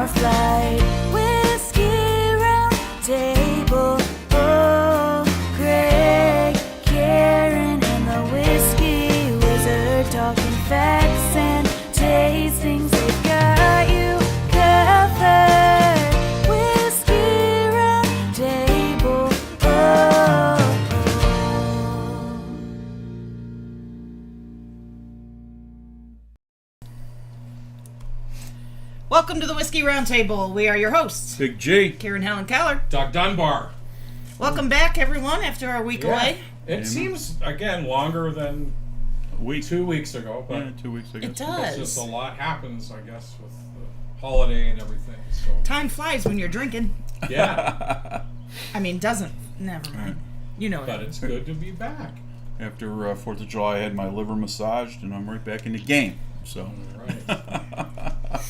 flight. Whiskey round table. Oh, Greg, Karen, and the whiskey wizard talking facts and tastings. They've got you covered. Whiskey round table. Oh. Welcome to the Whiskey Roundtable. We are your hosts, Big G. Karen Helen Keller. Doug Dunbar. Welcome back, everyone, after our week away. It seems, again, longer than A week. 2 weeks ago, but Yeah, 2 weeks ago. It does. it's just a lot happens, I guess, with the holiday and everything. So Time flies when you're drinking. yeah, I mean, doesn't. Never mind. You know but it. it's good to be back. After 4th of July, I had my liver massaged, and I'm right back in the game. So, All right.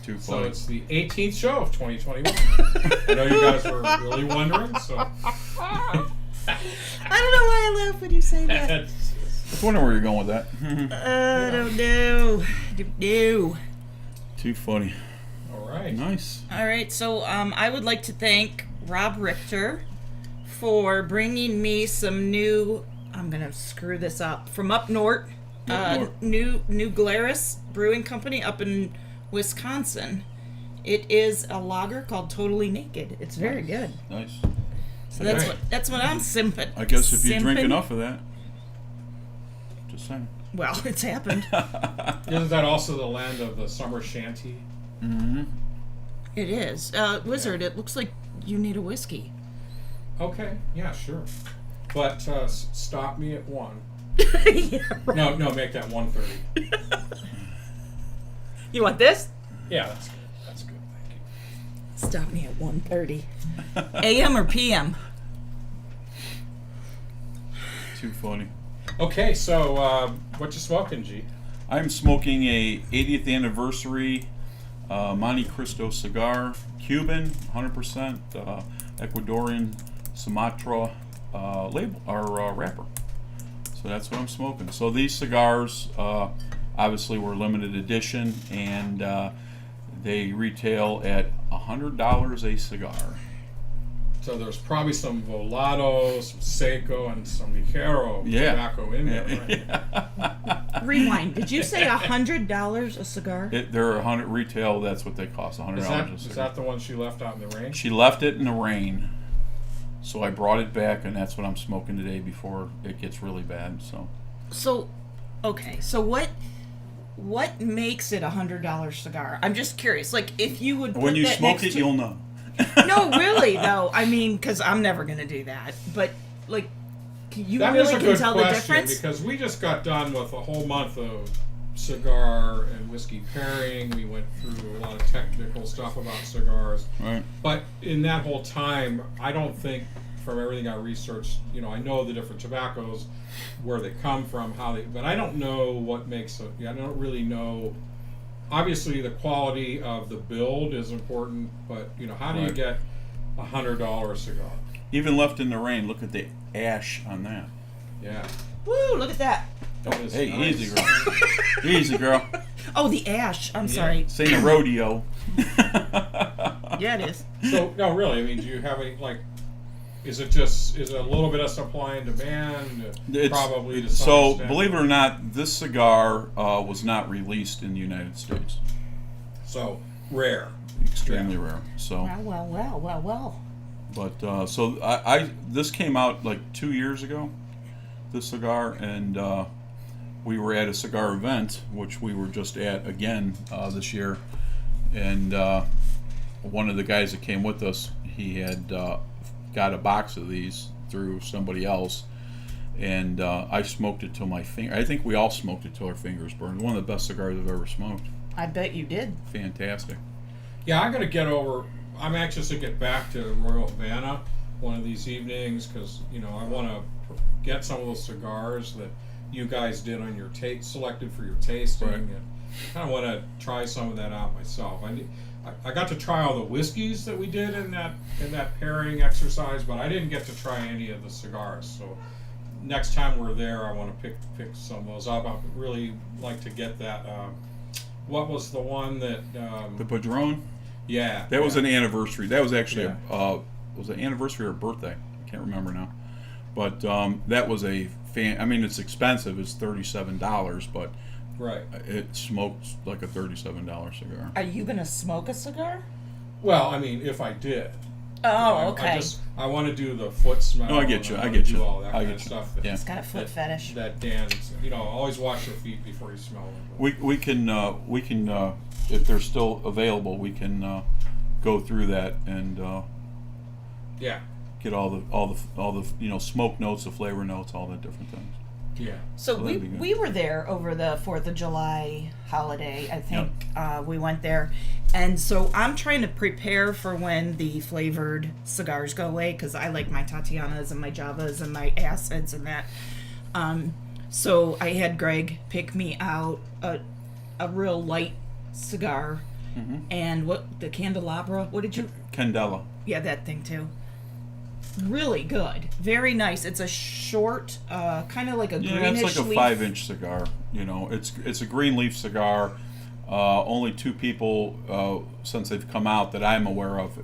too So funny. it's the 18th show of 2021. I know you guys were really wondering. So I don't know why I laugh when you say that. I was wondering where you're going with that. I don't know. Don't know. Too funny. all right. Nice. All right, so I would like to thank Rob Richter for bringing me some new, I'm going to screw this up, from up north, New Glarus Brewing Company up in Wisconsin. It is a lager called Totally Naked. It's very good. Nice. So Okay. that's what I'm simping. I guess if you drink Simping. enough of that. Just saying. Well, it's happened. Isn't that also the land of the summer shanty? Mm-hmm. It is. Wizard, it looks like you need a whiskey. Okay, yeah, sure. But stop me at 1. Yeah, right. No, make that 1:30. You want this? Yeah, that's good. That's good. Thank you. Stop me at 1:30. AM or PM? Too funny. Okay, so what you smoking, G? I'm smoking a 80th anniversary Monte Cristo cigar, Cuban, 100% Ecuadorian Sumatra label or wrapper. So that's what I'm smoking. So these cigars obviously were limited edition, and they retail at $100 a cigar. So there's probably some Volado, some Seco, and some Ligero tobacco in there, right? Rewind. Did you say $100 a cigar? They're 100 retail. That's what they cost. $100 a cigar. Is that the one she left out in the rain? She left it in the rain, so I brought it back, and that's what I'm smoking today before it gets really bad. So, okay. So what makes it $100 cigar? I'm just curious. Like, if you would put When you that smoke next it, to... you'll know. No, really though. I mean, because I'm never gonna do that. But like, you That really is a can good tell the question, difference. because we just got done with a whole month of cigar and whiskey pairing. We went through a lot of technical stuff about cigars. Right. But in that whole time, I don't think, from everything I researched, I know the different tobaccos, where they come from, but I don't know what makes it. I don't really know. Obviously, the quality of the build is important, but how do you Right. get $100 cigar? Even left in the rain, look at the ash on that. Yeah. Woo! Look at that. That is Hey, nice. easy girl. Easy girl. Oh, the ash. I'm sorry. This ain't a rodeo. Yeah, it is. So no, really. I mean, do you have any Is it a little bit of supply and demand? Probably to some So, extent. believe it or not, this cigar was not released in the United States. So rare. Extremely Yeah. rare. So, Well. but so I this came out like 2 years ago, this cigar, and we were at a cigar event, which we were just at again this year, and one of the guys that came with us, he had got a box of these through somebody else, and I smoked it till my finger. I think we all smoked it till our fingers burned. One of the best cigars I've ever smoked. I bet you did. Fantastic. Yeah, I'm anxious to get back to Royal Havana one of these evenings, because I want to get some of those cigars that you guys did on your selected for your tasting, Right. and kind of want to try some of that out myself. I got to try all the whiskeys that we did in that pairing exercise, but I didn't get to try any of the cigars. So next time we're there, I want to pick some of those up. I'd really like to get that. What was the one that? The Padron. Yeah. That was an anniversary. That was actually Yeah. was it an anniversary or a birthday? I can't remember now. But that was a fan. I mean, it's expensive. It's $37, but Right. it smokes like a $37 cigar. Are you gonna smoke a cigar? Well, I mean, if I did. Oh, okay. I want to do the foot smell. No, I get you. and I wanna get do you. all that I kind get of you. stuff. Yeah. He's got a foot fetish. That Dan's, always wash your feet before you smell them. We can if they're still available, we can go through that and Yeah. get all the smoke notes, the flavor notes, all the different things. Yeah. So that'd be good. we were there over the 4th of July holiday, I think. We went there. And so I'm trying to prepare for when the flavored cigars go away, because I like my Tatianas and my Javas and my acids and that. So I had Greg pick me out a real light cigar. And the candelabra, what did you... Candela. Yeah, that thing too. Really good. Very nice. It's a short, kind of like a greenish it's like a leaf. 5-inch cigar. It's a green leaf cigar. Only 2 people since they've come out that I'm aware of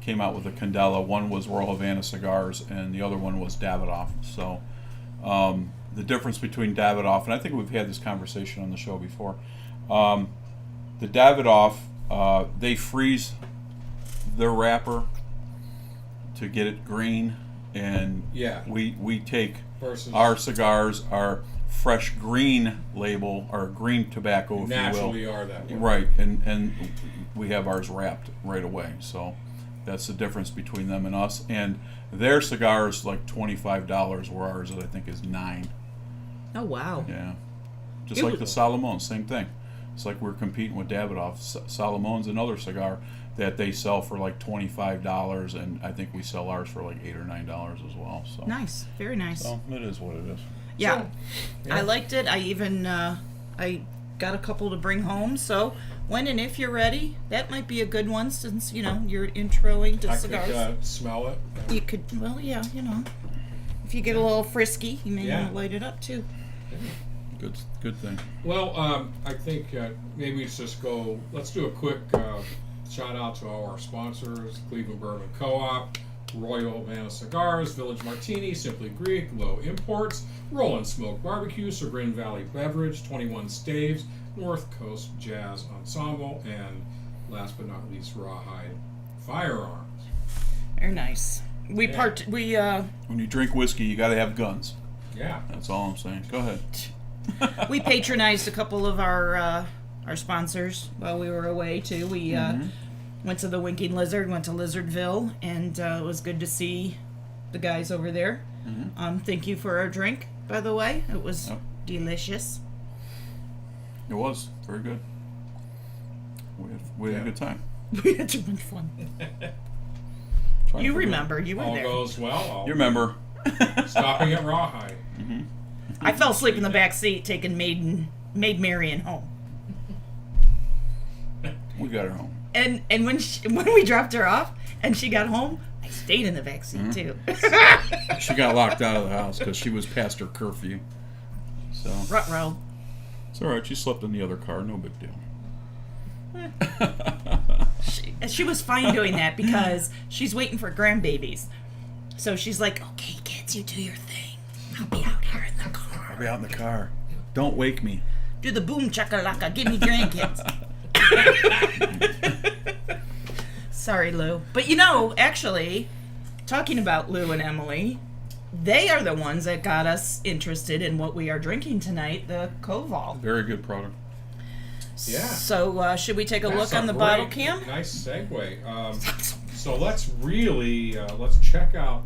came out with a Candela. One was Royal Havana Cigars, and the other one was Davidoff. So the difference between Davidoff, and I think we've had this conversation on the show before. The Davidoff, they freeze their wrapper to get it green, and Yeah. we take Versus our cigars, our fresh green label, our green tobacco, if naturally you will. are that way. Right, and we have ours wrapped right away. So that's the difference between them and us. And their cigars like $25, where ours I think is $9. Oh, wow. Yeah, just like the Salomon, same thing. It's like we're competing with Davidoff. Salomon's another cigar that they sell for like $25, and I think we sell ours for like $8 or $9 as well. So Nice. Very nice. So it is what it is. Yeah. So, I liked it. I even I got a couple to bring home. So when and if you're ready, that might be a good one, since you're introing to I cigars. could smell it. You could, well, yeah, if you get a little frisky, you may Yeah. want to light it up too. Good thing. Well, I think maybe let's do a quick shout out to all our sponsors: Cleveland Bourbon Co-op, Royal Havana Cigars, Village Martini, Simply Greek, Low Imports, Roll and Smoke Barbecue, Chagrin Valley Beverage, 21 Staves, North Coast Jazz Ensemble, and last but not least, Rawhide Firearms. Very nice. We When you drink whiskey, you got to have guns. Yeah. That's all I'm saying. Go ahead. we patronized a couple of our sponsors while we were away too. We went to the Winking Lizard, went to Lizardville, and it was good to see the guys over there. Thank you for our drink, by the way. It was delicious. It was very good. We had a good time. We had too much fun. You remember, you were All there. goes well. You remember? Stopping at Rawhide. I fell asleep in the back seat taking Maid Marian home. We got her home. And when we dropped her off and she got home, I stayed in the back seat too. She got locked out of the house because she was past her curfew. So Ruh-roh. it's all right. She slept in the other car. No big deal. She was fine doing that because she's waiting for grandbabies. So she's like, okay, kids, you do your thing. I'll be out here in the car. I'll be out in the car. Don't wake me. Do the boom chakalaka. Give me grandkids. Sorry, Lou. But actually, talking about Lou and Emily, they are the ones that got us interested in what we are drinking tonight, the Koval. Very good product. Yeah. So should we take a That's look on the great- bottle cam? Nice segue. So let's really let's check out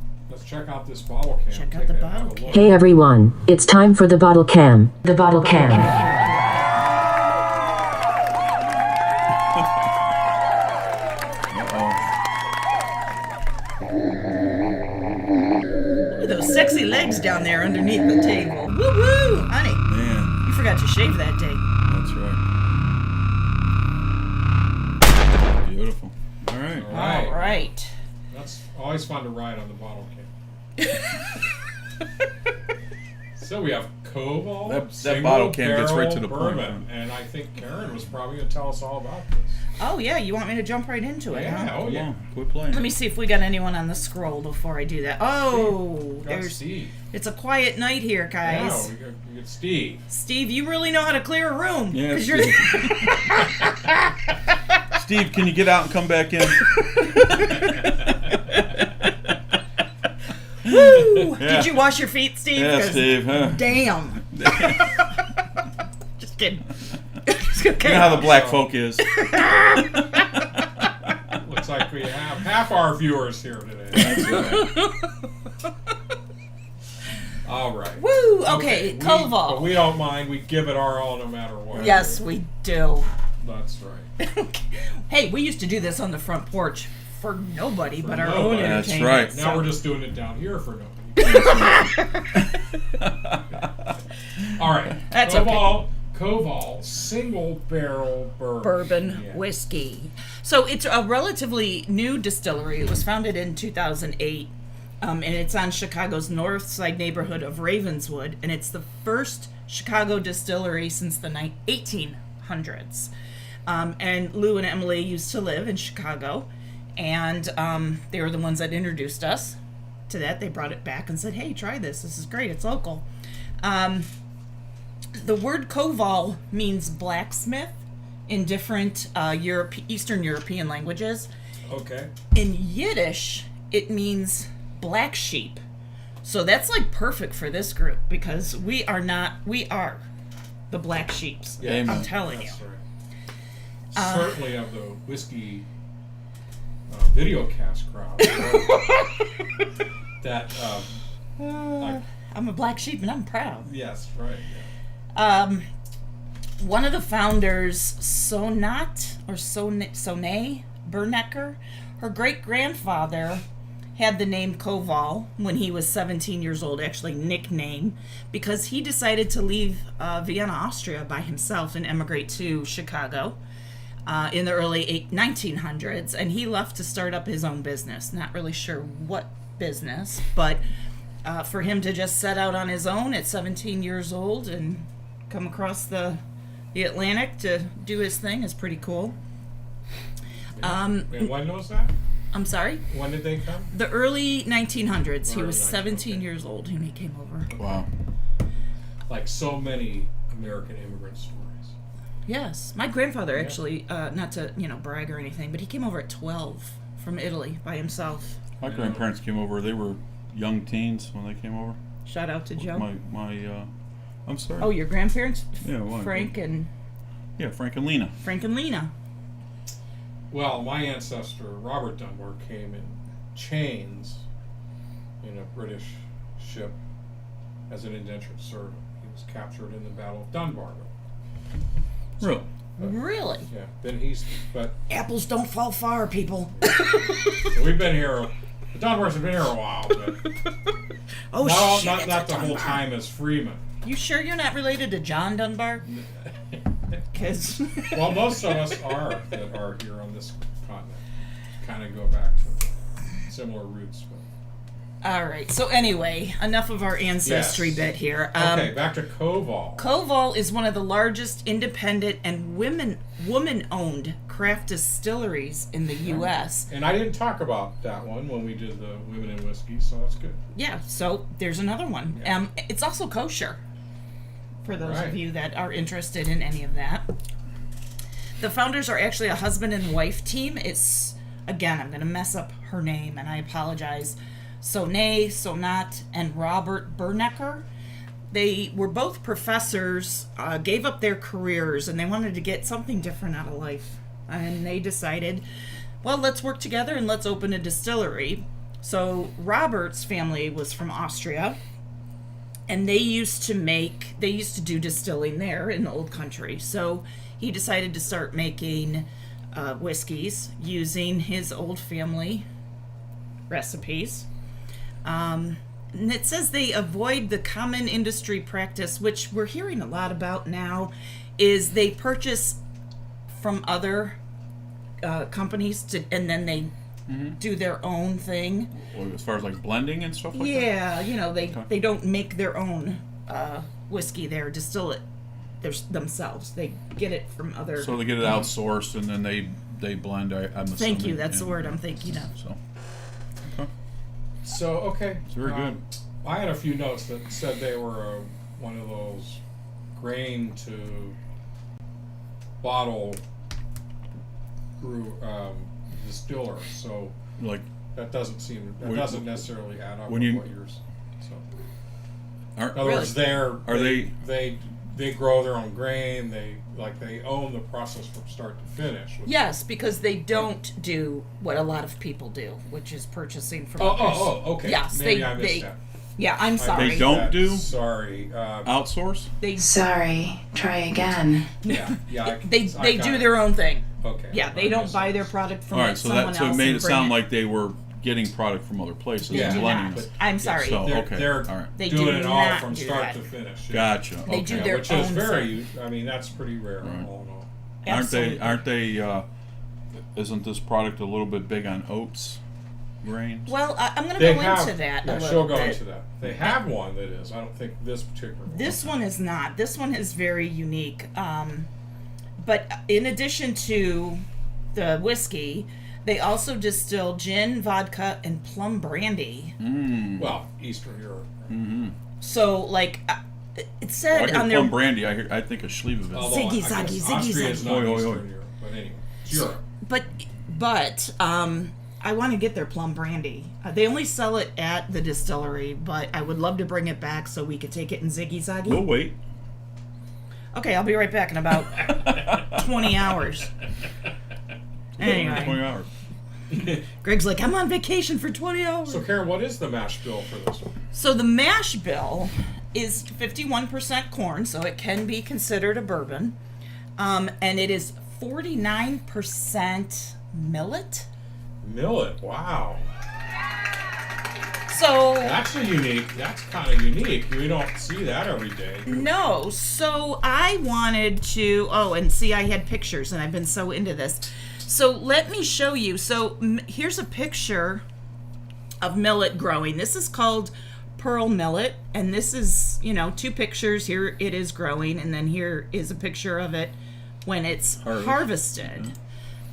this bottle cam. Check out the bottle have a look. Hey everyone, it's time for the bottle cam. The bottle cam. Look at those sexy legs down there underneath the table. Woo-woo! Honey, Man, you forgot to shave that day. that's right. Beautiful. All right. All right. All right. That's always fun to ride on the bottle cam. So we have Koval. That bottle can gets right to the bourbon, point. and I think Karen was probably going to tell us all about this. Oh yeah, you want me to jump right into it? Yeah, Huh? oh Come yeah. on, quit playing. Let me see if we got anyone on the scroll before I do that. Oh, Got there's. Steve. It's a quiet night here, guys. Yeah, we got Steve. Steve, you really know how to clear a room. Yeah, 'Cause you're. Steve, can you get out and come back in? Woo! Yeah. Did you wash your feet, Steve? Yeah, 'Cause Steve. Huh? Damn. Just kidding. Just kidding. You know how the black folk is. Looks like we have half our viewers here today. That's right. All right. Woo! Okay, Koval. But we don't mind. We give it our all no matter what. Yes, we do. That's right. Hey, we used to do this on the front porch for nobody but our nobody. own That's entertainment. right. Now so- we're just doing it down here for nobody. All right. That's Koval single barrel Bourbon Yeah. whiskey. So it's a relatively new distillery. It was founded in 2008, and it's on Chicago's north side neighborhood of Ravenswood, and it's the first Chicago distillery since the 1800s. And Lou and Emily used to live in Chicago, and they were the ones that introduced us to that. They brought it back and said, hey, try this. This is great. It's local. The word Koval means blacksmith in different Eastern European languages. Okay. In Yiddish, it means black sheep. So that's like perfect for this group because we are the black sheeps. Yeah, Amen. I'm telling you. That's right. Certainly of the whiskey video cast crowd. that, I'm a black sheep and I'm proud. yes, right. Yeah. One of the founders, Sonay Bernecker, her great-grandfather had the name Koval when he was 17 years old, actually nickname, because he decided to leave Vienna, Austria by himself and emigrate to Chicago in the early 1900s, and he left to start up his own business. Not really sure what business, but for him to just set out on his own at 17 years old and come across the Atlantic to do his thing is pretty cool. And when was that? I'm sorry? When did they come? The early 1900s. He Early was 1900s, 17 okay. years old when he came over. Wow. Like so many American immigrant stories. Yes. My grandfather actually, not to, brag or anything, but he came over at 12 from Italy by himself. My grandparents came over. They were young teens when they came over. Shout out to Joe. I'm sorry. Oh, your grandparents? Yeah, why? Frank and Lena. Lena. Well, my ancestor, Robert Dunbar, came in chains in a British ship as an indentured servant. He was captured in the Battle of Dunbar. Really? Really? Yeah, but Apples don't fall far, people. we've been here, the Dunbars have been here a while, but Oh, shit. not the whole time as freemen. You sure you're not related to John Dunbar? Because Well, most of us are that are here on this continent. Kind of go back to similar roots. But. all right. So anyway, enough of our ancestry Yes. bit here. Okay, back to Koval. Koval is one of the largest independent and woman-owned craft distilleries in the U.S. And I didn't talk about that one when we did the Women in Whiskey, so that's good. Yeah. So there's another one. Yeah. It's also kosher. For those Right. of you that are interested in any of that. The founders are actually a husband and wife team. It's, again, I'm going to mess up her name, and I apologize. Sonat, and Robert Bernecker. They were both professors, gave up their careers, and they wanted to get something different out of life. And they decided, well, let's work together and let's open a distillery. So Robert's family was from Austria. And they used to do distilling there in the old country. So he decided to start making whiskeys using his old family recipes. And it says they avoid the common industry practice, which we're hearing a lot about now, is they purchase from other companies and then they do their own thing. Well, as far as like blending and stuff like that? Yeah, they don't make their own whiskey there, distill it themselves. They get it from other. So they get it outsourced and then they blend. I'm assuming. Thank you. That's the word I'm thinking of. So. So okay, It's very good. I had a few notes that said they were one of those grain to bottle distillers. So Like, that doesn't necessarily add up when with you- what yours. So are, in other words, they grow their own grain. They own the process from start to finish. Yes, because they don't do what a lot of people do, which is purchasing from. Okay. Yes, Maybe I missed that. Yeah, I'm sorry. They don't do Sorry. outsource? They Sorry, try again. Yeah. they do their own thing. Okay. Yeah, they don't buy their product from All right, so someone that else. it made and it bring sound like they were getting product from other places Yeah. and do blending not. it. I'm sorry. So- okay, They're all right. They doing do it all not from do start that. to finish. Yeah. Gotcha. They Okay. do their Which is own very. I mean, that's pretty rare. Right. All in all. Absolutely. Aren't they? Isn't this product a little bit big on oats grains? Well, I'm going to They go have, into that yeah, a little she'll go bit. into that. They have one that is. I don't think this particular one. This one is not. This one is very unique. But in addition to the whiskey, they also distill gin, vodka, and plum brandy. Well, Eastern Europe. So, like, it I said hear on their. plum brandy. I think of Schlieffen. Although Ziggy I guess zaggy, ziggy Austria is zaggy. not Oi, oi, oi. Eastern Europe, but anyway, it's Europe. But I want to get their plum brandy. They only sell it at the distillery, but I would love to bring it back so we could take it in Ziggy Zaggy. We'll wait. Okay, I'll be right back in about 20 hours. Anyway, 20 hours. Greg's like, I'm on vacation for 20 hours. So, Karen, what is the mash bill for this one? So the mash bill is 51% corn, so it can be considered a bourbon. And it is 49% millet. Millet. Wow. So That's kind of unique. We don't see that every day. no, so I wanted to. Oh, and see, I had pictures, and I've been so into this. So let me show you. So here's a picture of millet growing. This is called pearl millet, and this is, 2 pictures. Here it is growing, and then here is a picture of it when it's harvested.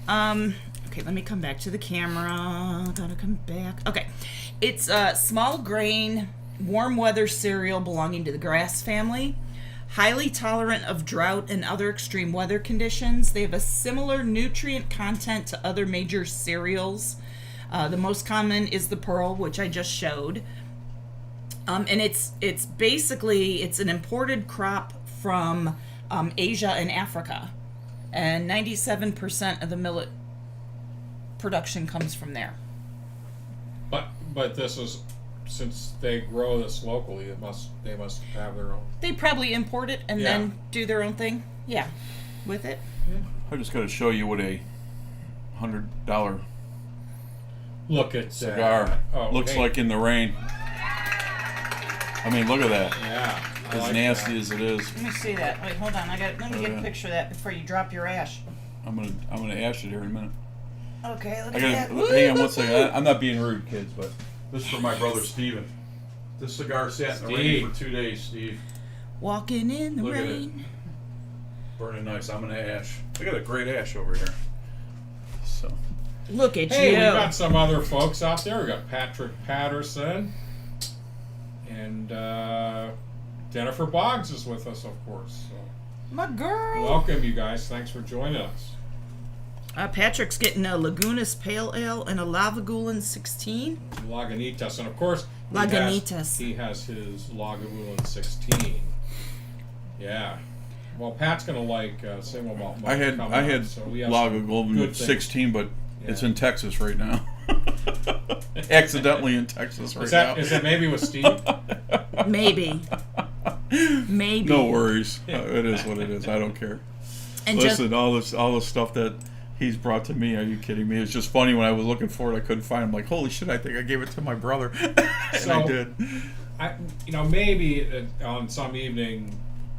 Okay, let me come back to the camera. Gotta come back. Okay, it's a small grain, warm weather cereal belonging to the grass family. Highly tolerant of drought and other extreme weather conditions. They have a similar nutrient content to other major cereals. The most common is the pearl, which I just showed. And it's basically an imported crop from Asia and Africa, and 97% of the millet production comes from there. But this is, since they grow this locally, they must have their own. They probably import it and Yeah. then do their own thing. Yeah, with it. I just got to show you what a $100 Look at cigar that. Oh, looks hey. like in the rain. I mean, look at that. Yeah. I As like nasty that. as it is, Let me see that. Wait, hold on. Let me get a picture of that before you drop your ash. I'm gonna ash it here in a minute. Okay, look I at gotta that. hang on one second. I'm not being rude, kids, but this is for my brother Steven. This cigar sat in the rain Steve. for 2 days, Steve. Walking in the Look at it. rain. Burning nice. I'm gonna ash. I got a great ash over here. So Look at Hey, you. we got some other folks out there. We got Patrick Patterson and Jennifer Boggs is with us, of course. So My girl. welcome, you guys. Thanks for joining us. Patrick's getting a Lagunas Pale Ale and a Lagavulin 16. Lagunitas, and of course, Lagunitas. he has his Lagavulin 16. Yeah. Well, Pat's gonna like single malt. I had coming up, so we have some Lagavulin good things. 16, but it's Yeah. in Texas right now. Accidentally in Texas right now. Is it maybe with Steve? Maybe. Maybe. No worries. It is what it is. I don't care. And Listen, all the stuff that he's brought to me. Are you kidding me? It's just funny when I was looking for it, I couldn't find it. I'm like, holy shit! I think I gave it to my brother, and So- I did. Maybe on some evening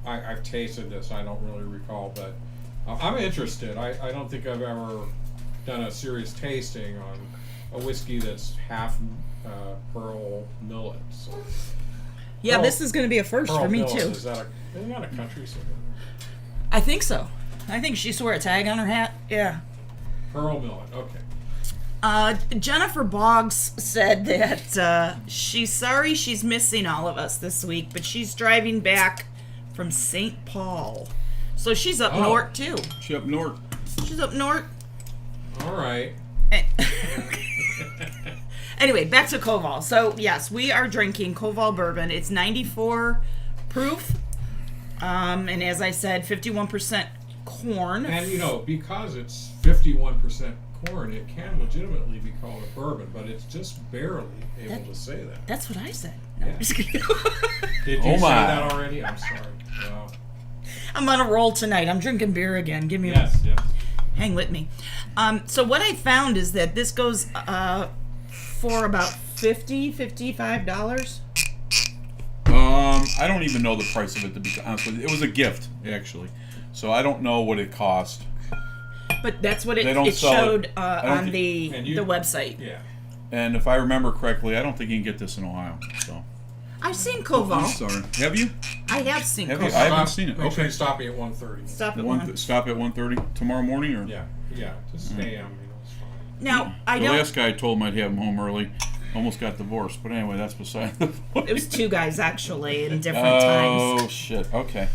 I've tasted this. I don't really recall, but I'm interested. I don't think I've ever done a serious tasting on a whiskey that's half pearl millet. So Yeah, Pearl- this is going to be a first Pearl for me Mills, too. isn't that a country singer? I think so. I think she swore a tag on her hat. Yeah. Pearl Millet. Okay. Jennifer Boggs said that she's sorry she's missing all of us this week, but she's driving back from St. Paul. So she's up north too. She up north. She's up north. All right. Anyway, back to Koval. So, yes, we are drinking Koval bourbon. It's 94 proof. And as I said, 51% corn. And, because it's 51% corn, it can legitimately be called a bourbon, but it's just barely able to say that. That's what I said. No, Yeah. I'm just kidding. Did you Oh say my. that already? I'm sorry. Wow. I'm on a roll tonight. I'm drinking beer again. Give me Yes. hang with me. So what I found is that this goes for about $55. I don't even know the price of it, to be honest with you. It was a gift, actually. So I don't know what it cost. But that's what They don't it sell showed it. on the And you- website. Yeah. And if I remember correctly, I don't think you can get this in Ohio. So I've seen I'm Koval. sorry. Have you? I have seen Have you? Koval. I haven't seen it. Make sure Okay. you stop me at 1:30. Stop at one. Stop at 1:30 tomorrow morning, or Yeah. Just AM. It's fine. Now, I the don't. last guy told him I'd have him home early. Almost got divorced, but anyway, that's beside the point. It was two guys actually in different Oh times. shit! Okay.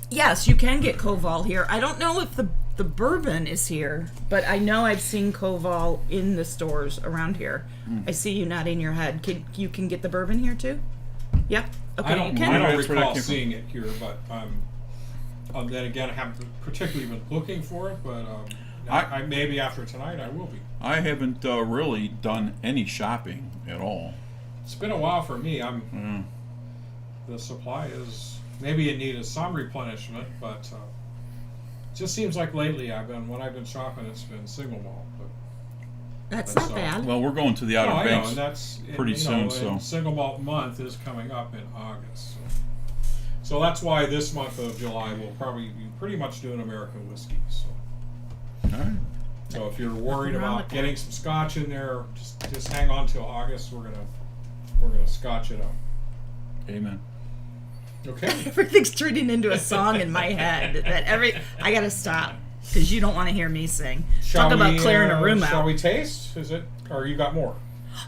Yes, you can get Koval here. I don't know if the bourbon is here, but I know I've seen Koval in the stores around here. I see you nodding your head. You can get the bourbon here too? Yep. Okay, I don't, you can. I don't That's where that recall came from. seeing it here, but then again, I haven't particularly been looking for it. But I maybe after tonight I will be. I haven't really done any shopping at all. It's been a while for me. The supply is maybe in need of some replenishment, but it just seems like lately when I've been shopping, it's been single malt. But That's That's not all. bad. Well, we're going to the Outer I know, Banks and that's pretty soon, and so single malt month is coming up in August. So that's why this month of July we'll probably be pretty much doing American whiskey. So. all right. So if you're worried Nothing wrong about with getting some scotch in there, just hang on till August. We're gonna scotch it up. Amen. Okay. Everything's turning into a song in my head. I gotta stop because you don't want to hear me sing. Talk about clearing a room Shall out. we taste? Is it, or you got more?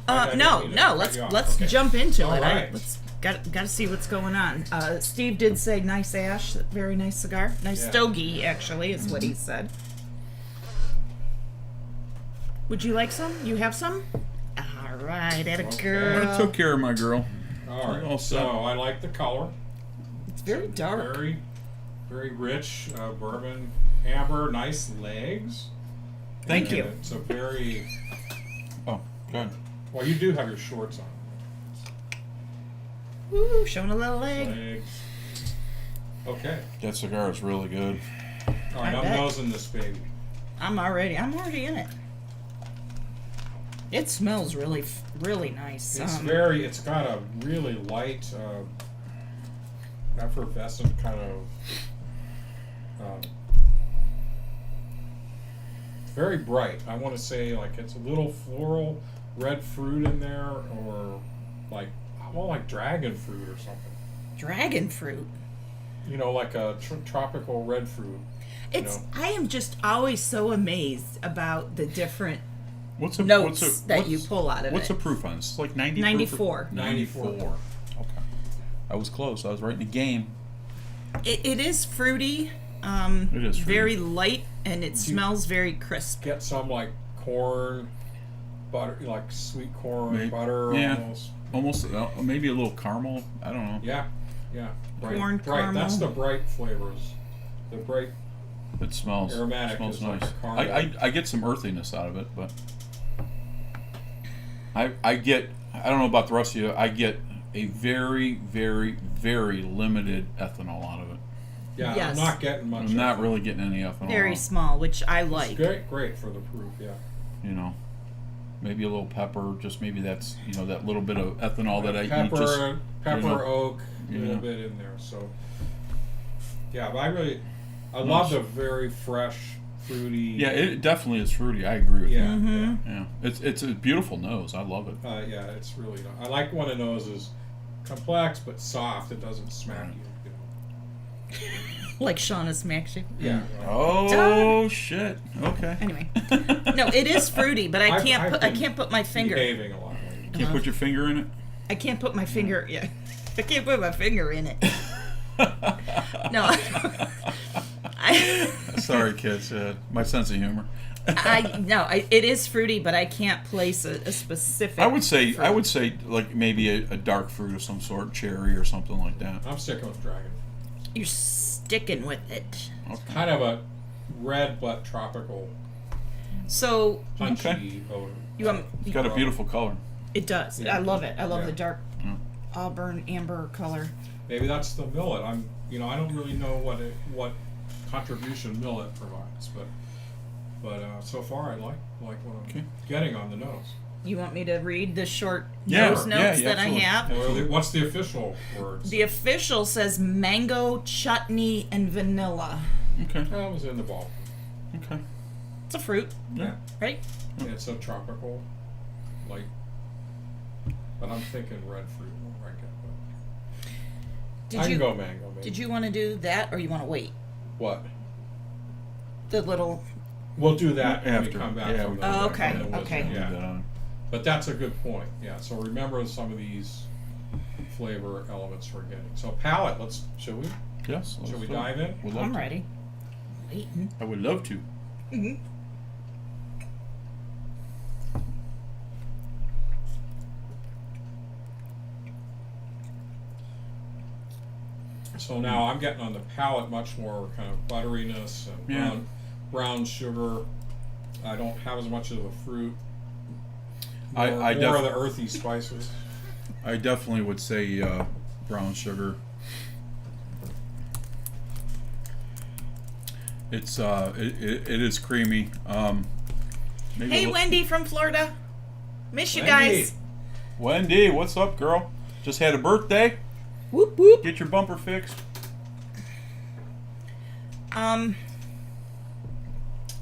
No. Let's Okay. jump into All it. right. Let's got to see what's going on. Steve did say nice ash, very nice cigar, nice Yeah. stogie actually is what he said. Would you like some? You have some? All right, at a Okay. girl. I took care of my girl. All right. All set. So I like the color. It's very dark. Very, very rich bourbon amber. Nice legs. Thank And you. It's a very Oh, good. well. You do have your shorts on. Woo, showing a little leg. Legs. Okay. That cigar is really good. All right. I I'm bet. nosing this baby. I'm already in it. It smells really nice. It's got a really light, effervescent kind of, very bright. I want to say like it's a little floral red fruit in there, or like dragon fruit or something. dragon fruit. Like a tropical red fruit. It's. I am just always so amazed about the different What's a notes that you pull out of What's it. the proof on this? It's like 90 94. 94. Okay. I was close. I was right in the game. It is fruity. It is fruity. Very light, and it smells very crisp. Get some like corn, butter, like sweet corn, Maybe. butter Yeah. almost. Almost, maybe a little caramel. I don't know. Yeah. Bright, Corn, bright. That's caramel. the bright flavors. The bright. It smells. Aromatic Smells is nice. like a caramel. I get some earthiness out of it, but I get. I don't know about the rest of you. I get a very, very, very limited ethanol out of it. Yeah, Yes. I'm not getting much. I'm not really getting any ethanol. Very small, which I like. It's great for the proof. Yeah. Maybe a little pepper. Just maybe that's that little bit of ethanol that I Pepper, eat. Just oak, a you little know. bit in there. So. Yeah, but I love the very fresh fruity. Yeah, it definitely is fruity. I agree with Yeah, you. Yeah, it's a beautiful nose. I love it. yeah, it's really. I like when a nose is complex but soft. It doesn't smack you. Like Shauna smacks you. Yeah. Right. Oh shit. Okay. Anyway, no, it is fruity, but I can't I've I can't put my finger. Behaving a lot lately. Can't put your finger in it. I can't put my finger. Yeah, I can't put my finger in it. No. Sorry, kids. My sense of humor. It is fruity, but I can't place a specific. I would say fruit. like maybe a dark fruit of some sort, cherry or something like that. I'm sticking with dragon. You're sticking with it. Okay. Kind of a red but tropical, So punchy odor. you want It's got a beautiful color. it does. Yeah. I love it. I love Yeah. the dark Yeah. auburn amber color. Maybe that's the millet. I don't really know what contribution millet provides, but so far I like what I'm Okay. getting on the nose. You want me to read the short Yeah, nose notes yeah, that I absolutely. have? Well, what's the official words? The official says mango, chutney, and vanilla. Okay. That was in the ball. Okay. It's a fruit, Yeah. right? It's so tropical, like. But I'm thinking red fruit will rank it. But I can go mango. Maybe. Did you want to do that, or you want to wait? What? The little. We'll do that when we After. come back Yeah, from we the. come Oh, back okay, from the okay. wizard, Leave that Yeah. on. But that's a good point. Yeah. So remember some of these flavor elements we're getting. So palate. Should we? Yes. Should we let's do it. dive in? Would love I'm to. ready. Waiting. I would love to. So now I'm getting on the palate much more kind of butteriness and Yeah. brown sugar. I don't have as much of the fruit. I More of the earthy spices. I definitely would say brown sugar. It's it is creamy. Maybe Hey, a li- Wendy from Florida. Miss you Wendy. guys. Wendy, what's up, girl? Just had a birthday. Whoop whoop. Get your bumper fixed.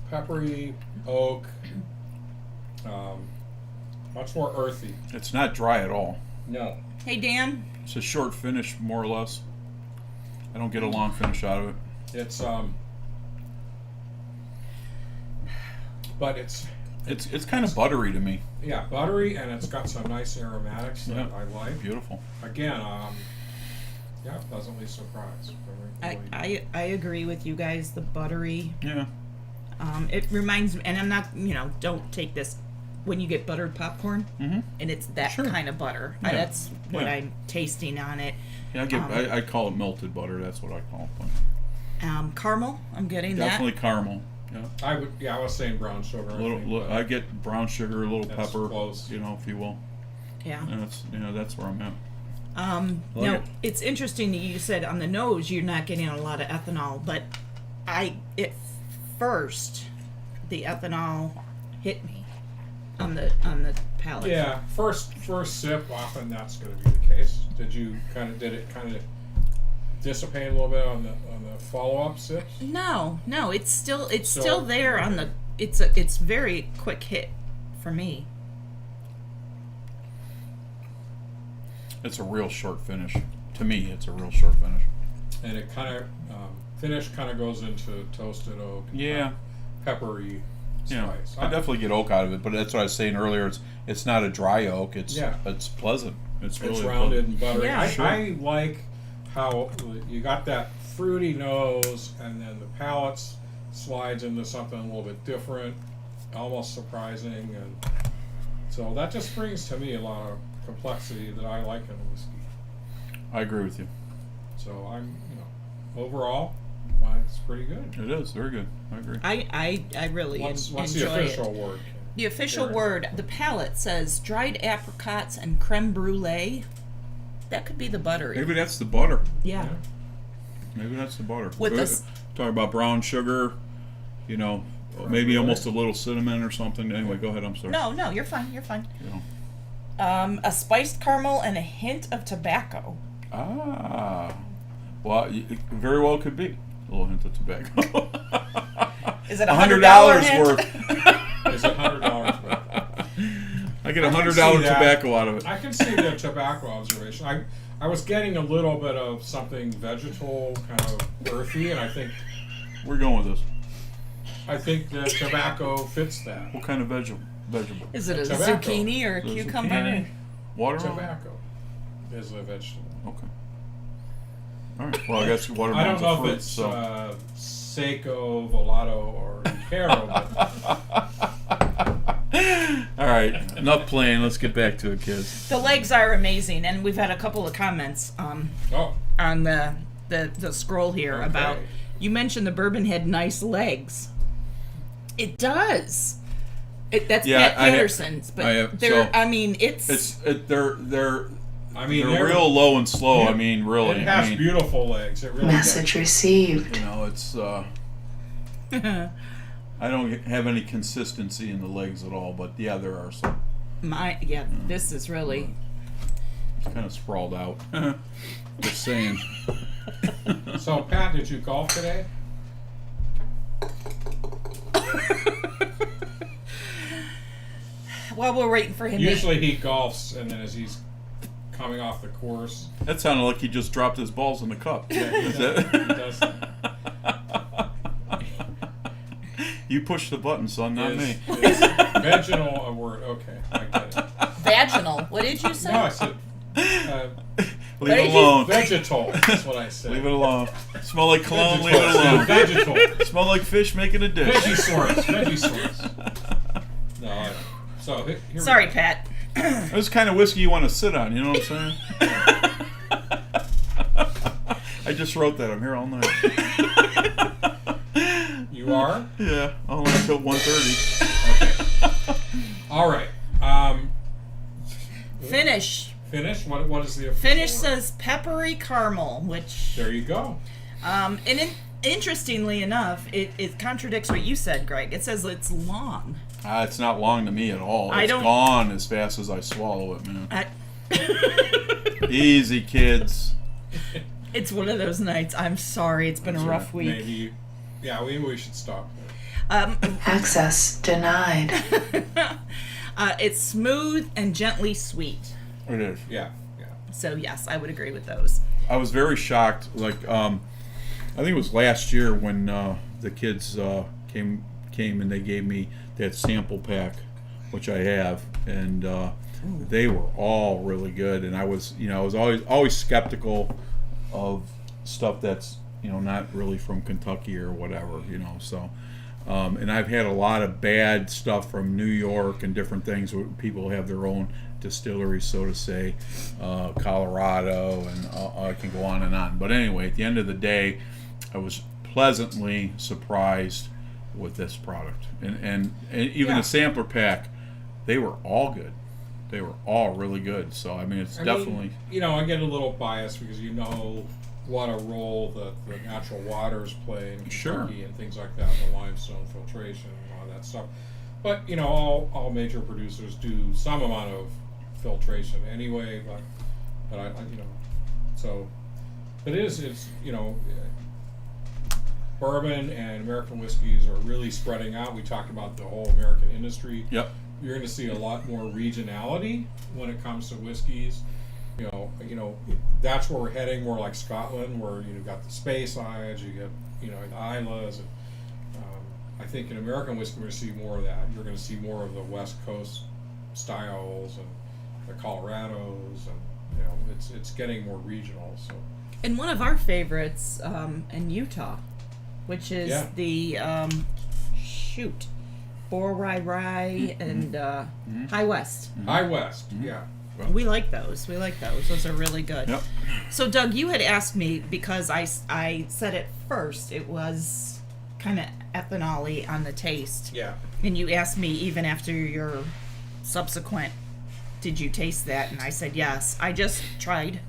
Peppery, oak, much more earthy. It's not dry at all. No. Hey, Dan. It's a short finish, more or less. I don't get a long finish out of it. It's but it's It's kind of buttery to me. yeah, buttery, and it's got some nice aromatics that Yeah. I like. Beautiful. Again, yeah, pleasantly surprised. Really- I agree with you guys. The buttery. Yeah. It reminds me, and I'm not, don't take this when you get buttered popcorn, and it's that Sure. kind of butter. Yeah. That's what Yeah. I'm tasting on it. Yeah, I call it melted butter. That's what I call it. But Caramel. I'm getting definitely caramel. Yeah. I was saying brown sugar. A little, I get brown sugar, a little That's pepper, close. if you will. that. Yeah. And that's where I'm at. No, it. it's interesting that you said on the nose you're not getting a lot of ethanol, but at first the ethanol hit me on the palate. Yeah, first sip, often that's going to be the case. Did it kind of dissipate a little bit on the follow up sips? No, it's still So- there on the. It's very quick hit for me. It's a real short finish. To me, it's a real short finish. And it kind of finish kind of goes into toasted oak. And Yeah. peppery Yeah. spice. I definitely get oak out of it, but that's what I was saying earlier. It's not a dry oak. It's pleasant. It's really It's rounded and buttery. Yeah. I like how you got that fruity nose, and then the palate slides into something a little bit different, almost surprising, and so that just brings to me a lot of complexity that I like in a whiskey. I agree with you. So I'm, overall, it's pretty good. It is very good. I agree. I really What's the enjoy official it. word? The official Karen? word, the palate says dried apricots and creme brulee. That could be the buttery. Maybe that's the butter. Yeah. Maybe that's the butter. With this- Talking about brown sugar, maybe almost a little cinnamon or something. Anyway, go ahead. I'm sorry. No, you're fine. You're fine. You know. A spiced caramel and a hint of tobacco. Well, it very well could be a little hint of tobacco. Is it a $100 hint? worth. Is it $100 worth? I get I can $100 see that. tobacco out of it. I can see the tobacco observation. I was getting a little bit of something vegetal, kind of earthy, and I think We're going with this. the tobacco fits that. What kind of vegetable? Is it a Tobacco. zucchini or a The cucumber? zucchini? Watermelon? Tobacco is a vegetable. Okay. All right. Well, I guess I watermelon's don't know a fruit, if it's so. Seiko, Volato, or Caro, but All right. Enough playing. Let's get back to it, kids. The legs are amazing, and we've had a couple of comments oh, on the scroll here Okay. about, you mentioned the bourbon had nice legs. It does. That's Yeah, Pat I have- Patterson's, but I have- they're. so- I mean, it's They're I mean, they're real low and slow. I mean, really. It has I mean, beautiful legs. It really Message received. you know, it's. I don't have any consistency in the legs at all, but yeah, there are some. This is really. It's kind of sprawled out. Just saying. does. So, Pat, did you golf today? While we're waiting for him, Usually he golfs, and then as he's coming off the course, That sounded like he just dropped his balls in the cup. Is he that- does You push the button, son, not me. Is vaginal a word? Okay, I get it. vaginal. What did you say? No, I said Leave it alone. vegetal. That's what I said. Leave it alone. Smell like cologne. Leave it Vegetal. alone. Vegetal. Smell like fish making a dish. Vegisaurus. No, I don't. So here we Sorry, go. Pat. This kind of whiskey you want to sit on. You know what I'm saying? I just wrote that. I'm here all night. You are? Yeah, only until 1:30. Okay. All right. Finish. Finish? What is the official Finish word? says peppery caramel, which There you go. interestingly enough, it contradicts what you said, Greg. It says it's long. It's not long to me at all. I It's don't- gone as fast as I swallow it, man. I- Easy, kids. It's one of those nights. I'm sorry. It's been a rough week. Maybe. Yeah, maybe we should stop there. Access denied. It's smooth and gently sweet. It is. Yeah. So yes, I would agree with those. I was very shocked. Like, I think it was last year when the kids came and they gave me that sample pack, which I have, and they were all really good. And I was always skeptical of stuff that's not really from Kentucky or whatever, So, and I've had a lot of bad stuff from New York and different things where people have their own distilleries, so to say, Colorado, and I can go on and on. But anyway, at the end of the day, I was pleasantly surprised with this product, and even the sampler pack, they were all good. They were all really good. So I mean, it's definitely. I get a little biased because what a role the natural waters play in Kentucky Sure. and things like that, the limestone filtration and all that stuff. But all major producers do some amount of filtration anyway. But I so, but it's bourbon and American whiskeys are really spreading out. We talked about the whole American industry. Yep. You're going to see a lot more regionality when it comes to whiskeys. That's where we're heading, more like Scotland, where you've got the Speyside, you get the Islas. And, I think in American whiskey we're going to see more of that. You're going to see more of the West Coast styles and the Colorados, and it's getting more regional. So And one of our favorites in Utah, which is Yeah. the Rye and High West. High West, yeah. We like those. Those are really good. Yep. So, Doug, you had asked me, because I said at first it was kind of ethanol-y on the taste. Yeah. And you asked me, even after your subsequent, did you taste that? And I said yes. I just tried.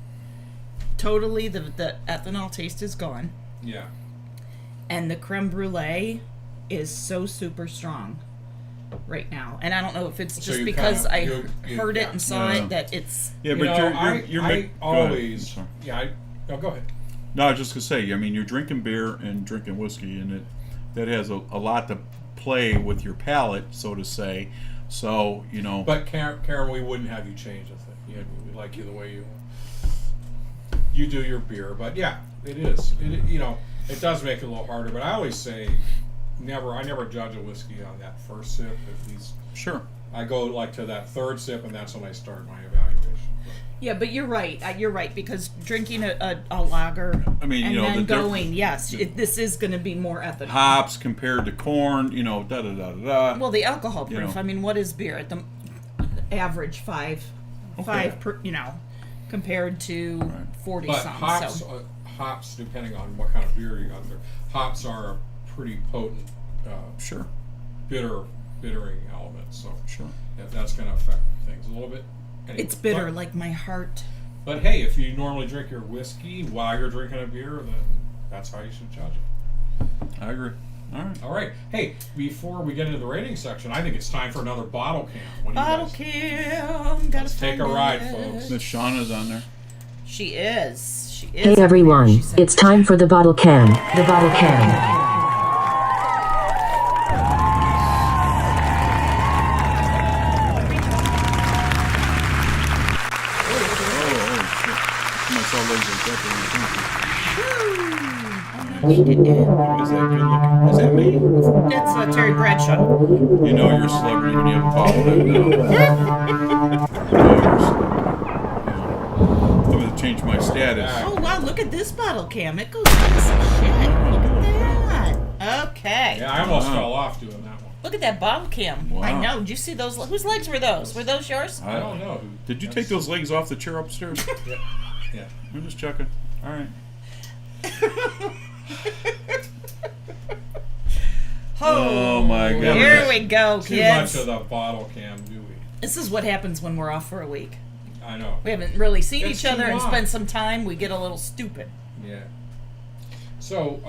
Totally, the ethanol taste is gone. Yeah. And the creme brulee is so super strong right now. And I don't know if it's So just you because kinda- I you- heard it yeah. and saw Yeah. it that it's... Yeah, but you're I always, Go ahead. no, go ahead. No, I was just gonna say. I mean, you're drinking beer and drinking whiskey, and that has a lot to play with your palate, so to say. So, you know. But Karen, we wouldn't have you change a thing. We like you the way you do your beer. But yeah, it is. It does make it a little harder. But I always say, I never judge a whiskey on that first sip. At least, Sure. I go like to that third sip, and that's when I start my evaluation. Yeah, but you're right. You're right, because drinking a lager I mean, and you know, then the going, yes, this is going to be more ethical. Hops compared to corn, da da da da da. Well, the alcohol proof. You know. I mean, what is beer? At the average five per, compared to Right. 40 But some. hops, So hops, depending on what kind of beer you got there, hops are a pretty potent Sure. bittering element. So Sure. that's going to affect things a little bit. Anyway, it's bitter, like my heart. But hey, if you normally drink your whiskey while you're drinking a beer, then that's how you should judge it. I agree. All right. All right. Hey, before we get into the rating section, I think it's time for another bottle cam. What do you Bottle guys? cam. Gotta Let's take a find ride, it. folks. Miss Shauna's on there. She is. She is. Hey everyone, She said- it's time for the bottle cam. The bottle cam. I saw legs like that. We did it. Is that good looking? Is that me? That's Terry Bradshaw. You know you're a celebrity when you have a bottle of that now. You know you're a celebrity. I'm going to change my status. Oh wow! Look at this bottle cam. It goes nice as shit. Look at that. Okay. Yeah, I almost Wow. fell off doing that one. Look at that bottle cam. Wow. I know. Did you see those? Whose legs were those? Were those yours? I don't know. Did you take those legs off the chair upstairs? Yeah. Yeah. I'm just checking. All right. Oh my God. Here we go, Too kids. much of the bottle cam, do we? This is what happens when we're off for a week. I know. We haven't really seen It's each other too and long. spent some time. We get a little stupid. Yeah. So,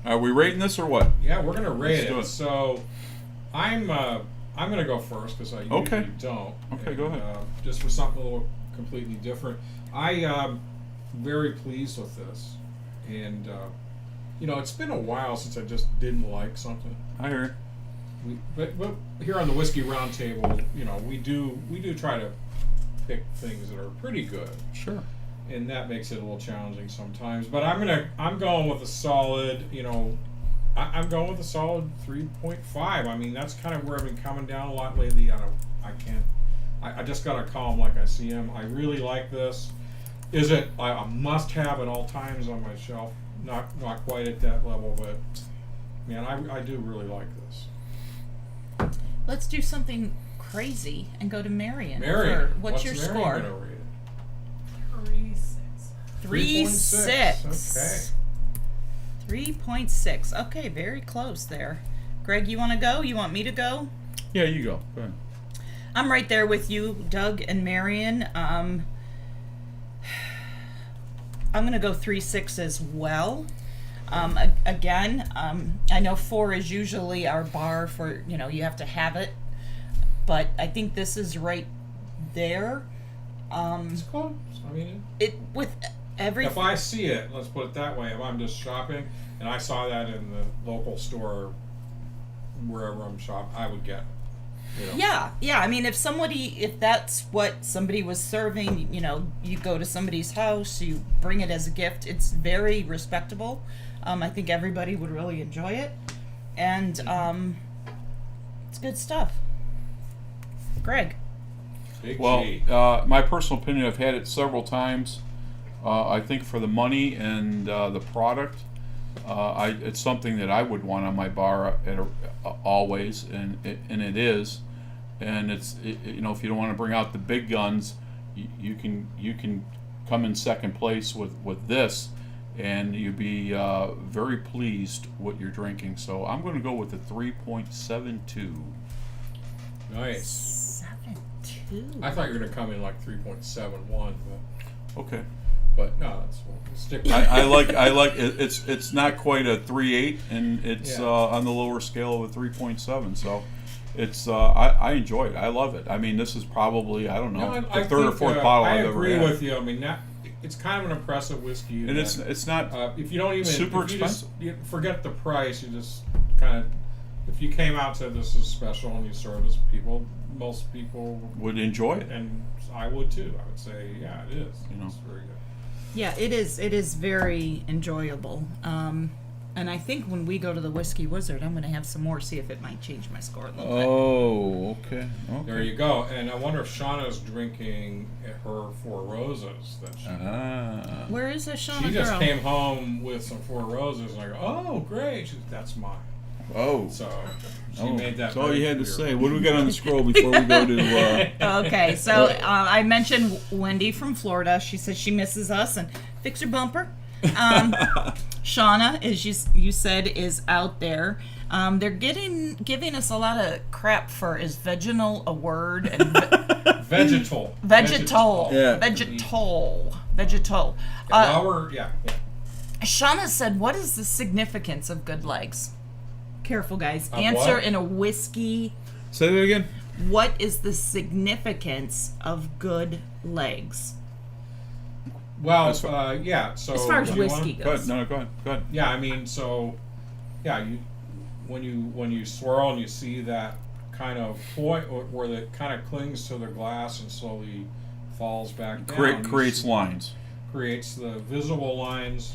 Are we rating this or what? yeah, we're gonna rate Let's do it. it. So, I'm gonna go first because I usually Okay. don't. Okay, go ahead. Just for something a little completely different. I'm very pleased with this, and it's been a while since I just didn't like something. I hear. But here on the Whiskey Roundtable, we do try to pick things that are pretty good, Sure. and that makes it a little challenging sometimes. But I'm going with a solid, I'm going with a solid 3.5. I mean, that's kind of where I've been coming down a lot lately. I just gotta call them like I see them. I really like this. Is it a must-have at all times on my shelf? Not quite at that level, but man, I do really like this. Let's do something crazy and go to Marion. Marion, for- what's your Marion score? gonna rate it? 3.6. 3.6. Okay, very close there. Greg, you want to go? You want me to go? Yeah, you go. Go ahead. I'm right there with you, Doug and Marion. I'm going to go 3.6 as well. Again, I know 4 is usually our bar for, you have to have it. But I think this is right there. It's close. I mean, With every... if I see it, let's put it that way, if I'm just shopping and I saw that in the local store, wherever I'm shopping, I would get it. Yeah. I mean, if that's what somebody was serving, you go to somebody's house, you bring it as a gift. It's very respectable. I think everybody would really enjoy it, and it's good stuff. Greg. Big Well, G. my personal opinion, I've had it several times. I think for the money and the product, it's something that I would want on my bar always, and it is. And it's if you don't want to bring out the big guns, you can come in second place with this, and you'd be very pleased what you're drinking. So I'm going to go with a 3.72. Nice. 7.2. I thought you were gonna come in like 3.71, Okay. but no, we'll stick with I like it. It's not quite a 3.8, and it's Yeah. on the lower scale of a 3.7. So it's I enjoy it. I love it. I mean, this is probably, I don't know, No, the third or think, fourth bottle I I've ever agree had. with you. I mean, it's kind of an impressive whiskey. And that, it's not if you don't even super if you just expensive. you forget the price, you just kind of if you came out and said this is special and you serve this people, most people would enjoy it. and I would too. I would say, yeah, it is. You know. It's very good. Yeah, it is. It is very enjoyable. And I think when we go to the Whiskey Wizard, I'm going to have some more, see if it might change my score a little bit. Oh, okay. There you go. And I wonder if Shauna's drinking her Four Roses. That she, Where is this Shauna she just girl? came home with some Four Roses, and I go, oh, great. That's mine. Oh. So she made that. That's all very you had to clear. say. What do we got on the scroll before we go to? Okay, so I mentioned Wendy from Florida. She says she misses us and fix her bumper. Shauna, as you said, is out there. They're giving us a lot of crap for is vaginal a word and Vegetal. vegetal. Yeah. Vegetal. Yeah. Shauna said, "What is the significance of good legs?" Careful, guys. Of Answer what? in a whiskey. Say that again. What is significance of good legs? Well, yeah. So As far as do you whiskey wanna- Go goes. ahead. No, go ahead. Go ahead. Yeah, I mean, so yeah, when you swirl and you see that kind of point where it kind of clings to the glass and slowly falls back down, you Creates see- lines. creates the visible lines.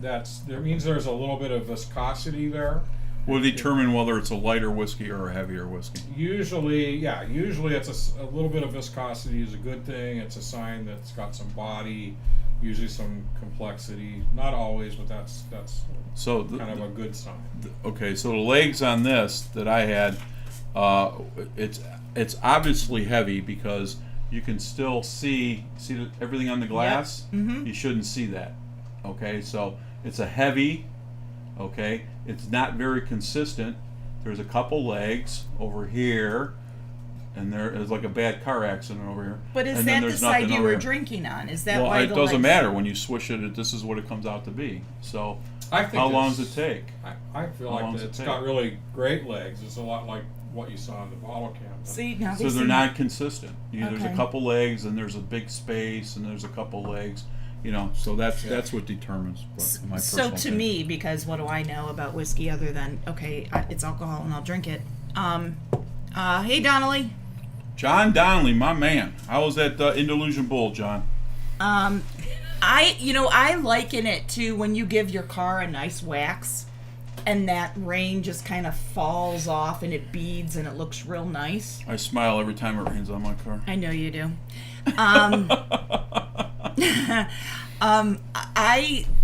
That means there's a little bit of viscosity there. Will determine whether it's a lighter whiskey or a heavier whiskey. Usually it's a little bit of viscosity is a good thing. It's a sign that it's got some body, usually some complexity. Not always, but that's So kind of a good sign. okay, so the legs on this that I had, it's obviously heavy because you can still see everything on the glass. Yep. Mm-hmm. You shouldn't see that. Okay, so it's a heavy. Okay, it's not very consistent. There's a couple legs over here, and there is like a bad car accident over here. But is and then that the there's side nothing you over were here. drinking on? Is that Well, why it the doesn't legs- matter when you swish it. This is what it comes out to be. So, I think how long it's- does it take? I feel How long like does it it's take? got really great legs. It's a lot like what you saw in the bottle can. See now So these they're things- not consistent. There's a Okay. couple legs, and there's a big space, and there's a couple legs. So that's what determines my So personal to opinion. me, because what do I know about whiskey other than it's alcohol and I'll drink it. Hey Donnelly. John Donnelly, my man. How was that Andalusian Bull, John? I liken it to when you give your car a nice wax and that rain just kind of falls off and it beads and it looks real nice. I smile every time it rains on my car. I know you do.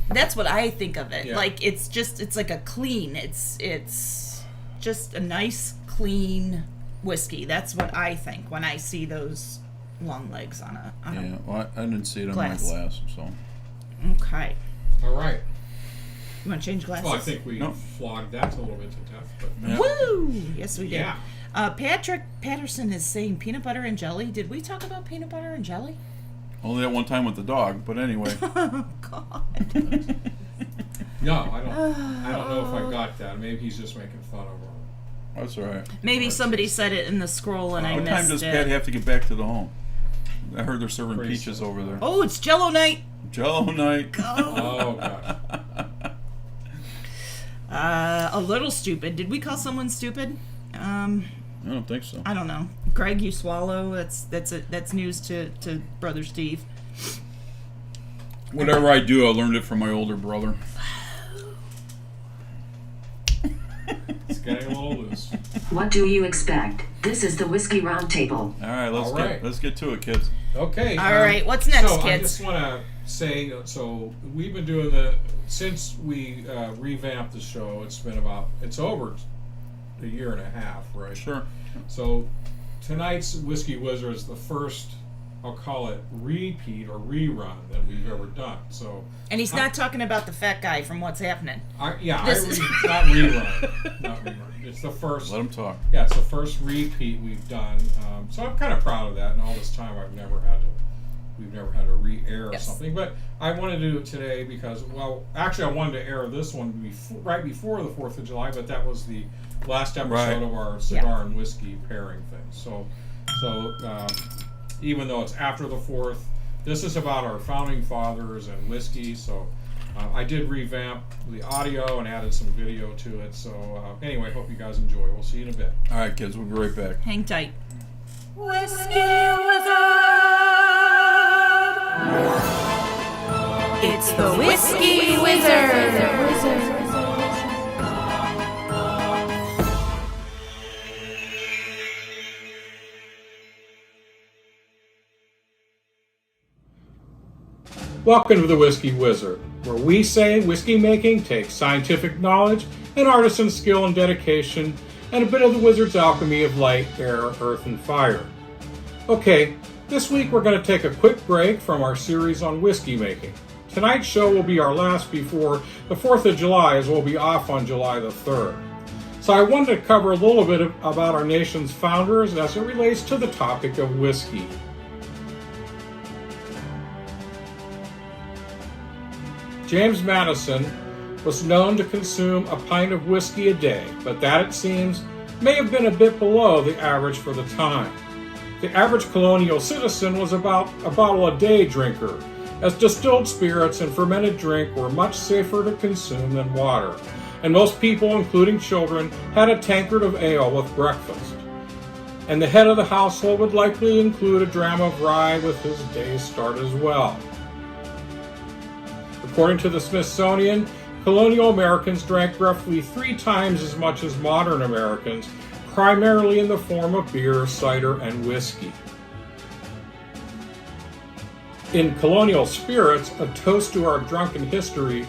That's what I think of it. Yeah. Like it's like a clean. It's just a nice clean whiskey. That's what I think when I see those long legs on a Yeah, well, I didn't see it on Glass. my glass, so. Okay. All right. You want to change glasses? Well, I think we No. flogged that a little bit to death, but Yeah. Woo! Yes, we did. Yeah. Patrick Patterson is saying peanut butter and jelly. Did we talk about peanut butter and jelly? Only that one time with the dog, but anyway. Oh God. no, I don't know if I got that. Maybe he's just making fun of her. That's all right. Maybe somebody said it in the scroll and I What missed time does it. Pat have to to the home? I heard they're serving Pretty peaches soon. over there. Oh, it's Jello night. Jello night. Oh gosh. A little stupid. Did we call someone stupid? I don't think so. I don't know. Greg, you swallow. That's news to Brother Steve. Whatever I do, I learned it from my older brother. It's getting a little loose. What do you expect? This is the Whiskey Roundtable. All right, All right. let's get to it, kids. Okay. All right, what's next, so I kids? just want to say, so we've been doing since we revamped the show. It's over a year and a half, right? Sure. So tonight's Whiskey Wizard is the first, I'll call it repeat or rerun that we've ever done. So And he's not talking about the fat guy from What's Happening. not This- rerun, not rerun. It's the first. Let him talk. Yeah, it's the first repeat we've done. So I'm kind of proud of that. And all this time, we've never had to re-air Yes. something. But I want to do it today because, actually, I wanted to air this one right before the 4th of July, but that was the last episode Right. of our cigar and whiskey pairing thing. So even though it's after the 4th, this is about our founding fathers and whiskey. So I did revamp the audio and added some video to it. So anyway, hope you guys enjoy. We'll see you in a bit. All right, kids, we'll be right back. Hang tight. Whiskey Wizard! It's the Whiskey Wizard! Welcome to the Whiskey Wizard, where we say whiskey making takes scientific knowledge and artisan skill and dedication, and a bit of the wizard's alchemy of light, air, earth, and fire. Okay, this week we're going to take a quick break from our series on whiskey making. Tonight's show will be our last before the 4th of July, as we'll be off on July the 3rd. So I wanted to cover a little bit about our nation's founders as it relates to the topic of whiskey. James Madison was known to consume a pint of whiskey a day, but that, it seems, may have been a bit below the average for the time. The average colonial citizen was about a bottle a day drinker, as distilled spirits and fermented drink were much safer to consume than water, and most people, including children, had a tankard of ale with breakfast. And the head of the household would likely include a dram of rye with his day's start as well. According to the Smithsonian, colonial Americans drank roughly 3 times as much as modern Americans, primarily in the form of beer, cider, and whiskey. In Colonial Spirits, A Toast to Our Drunken History,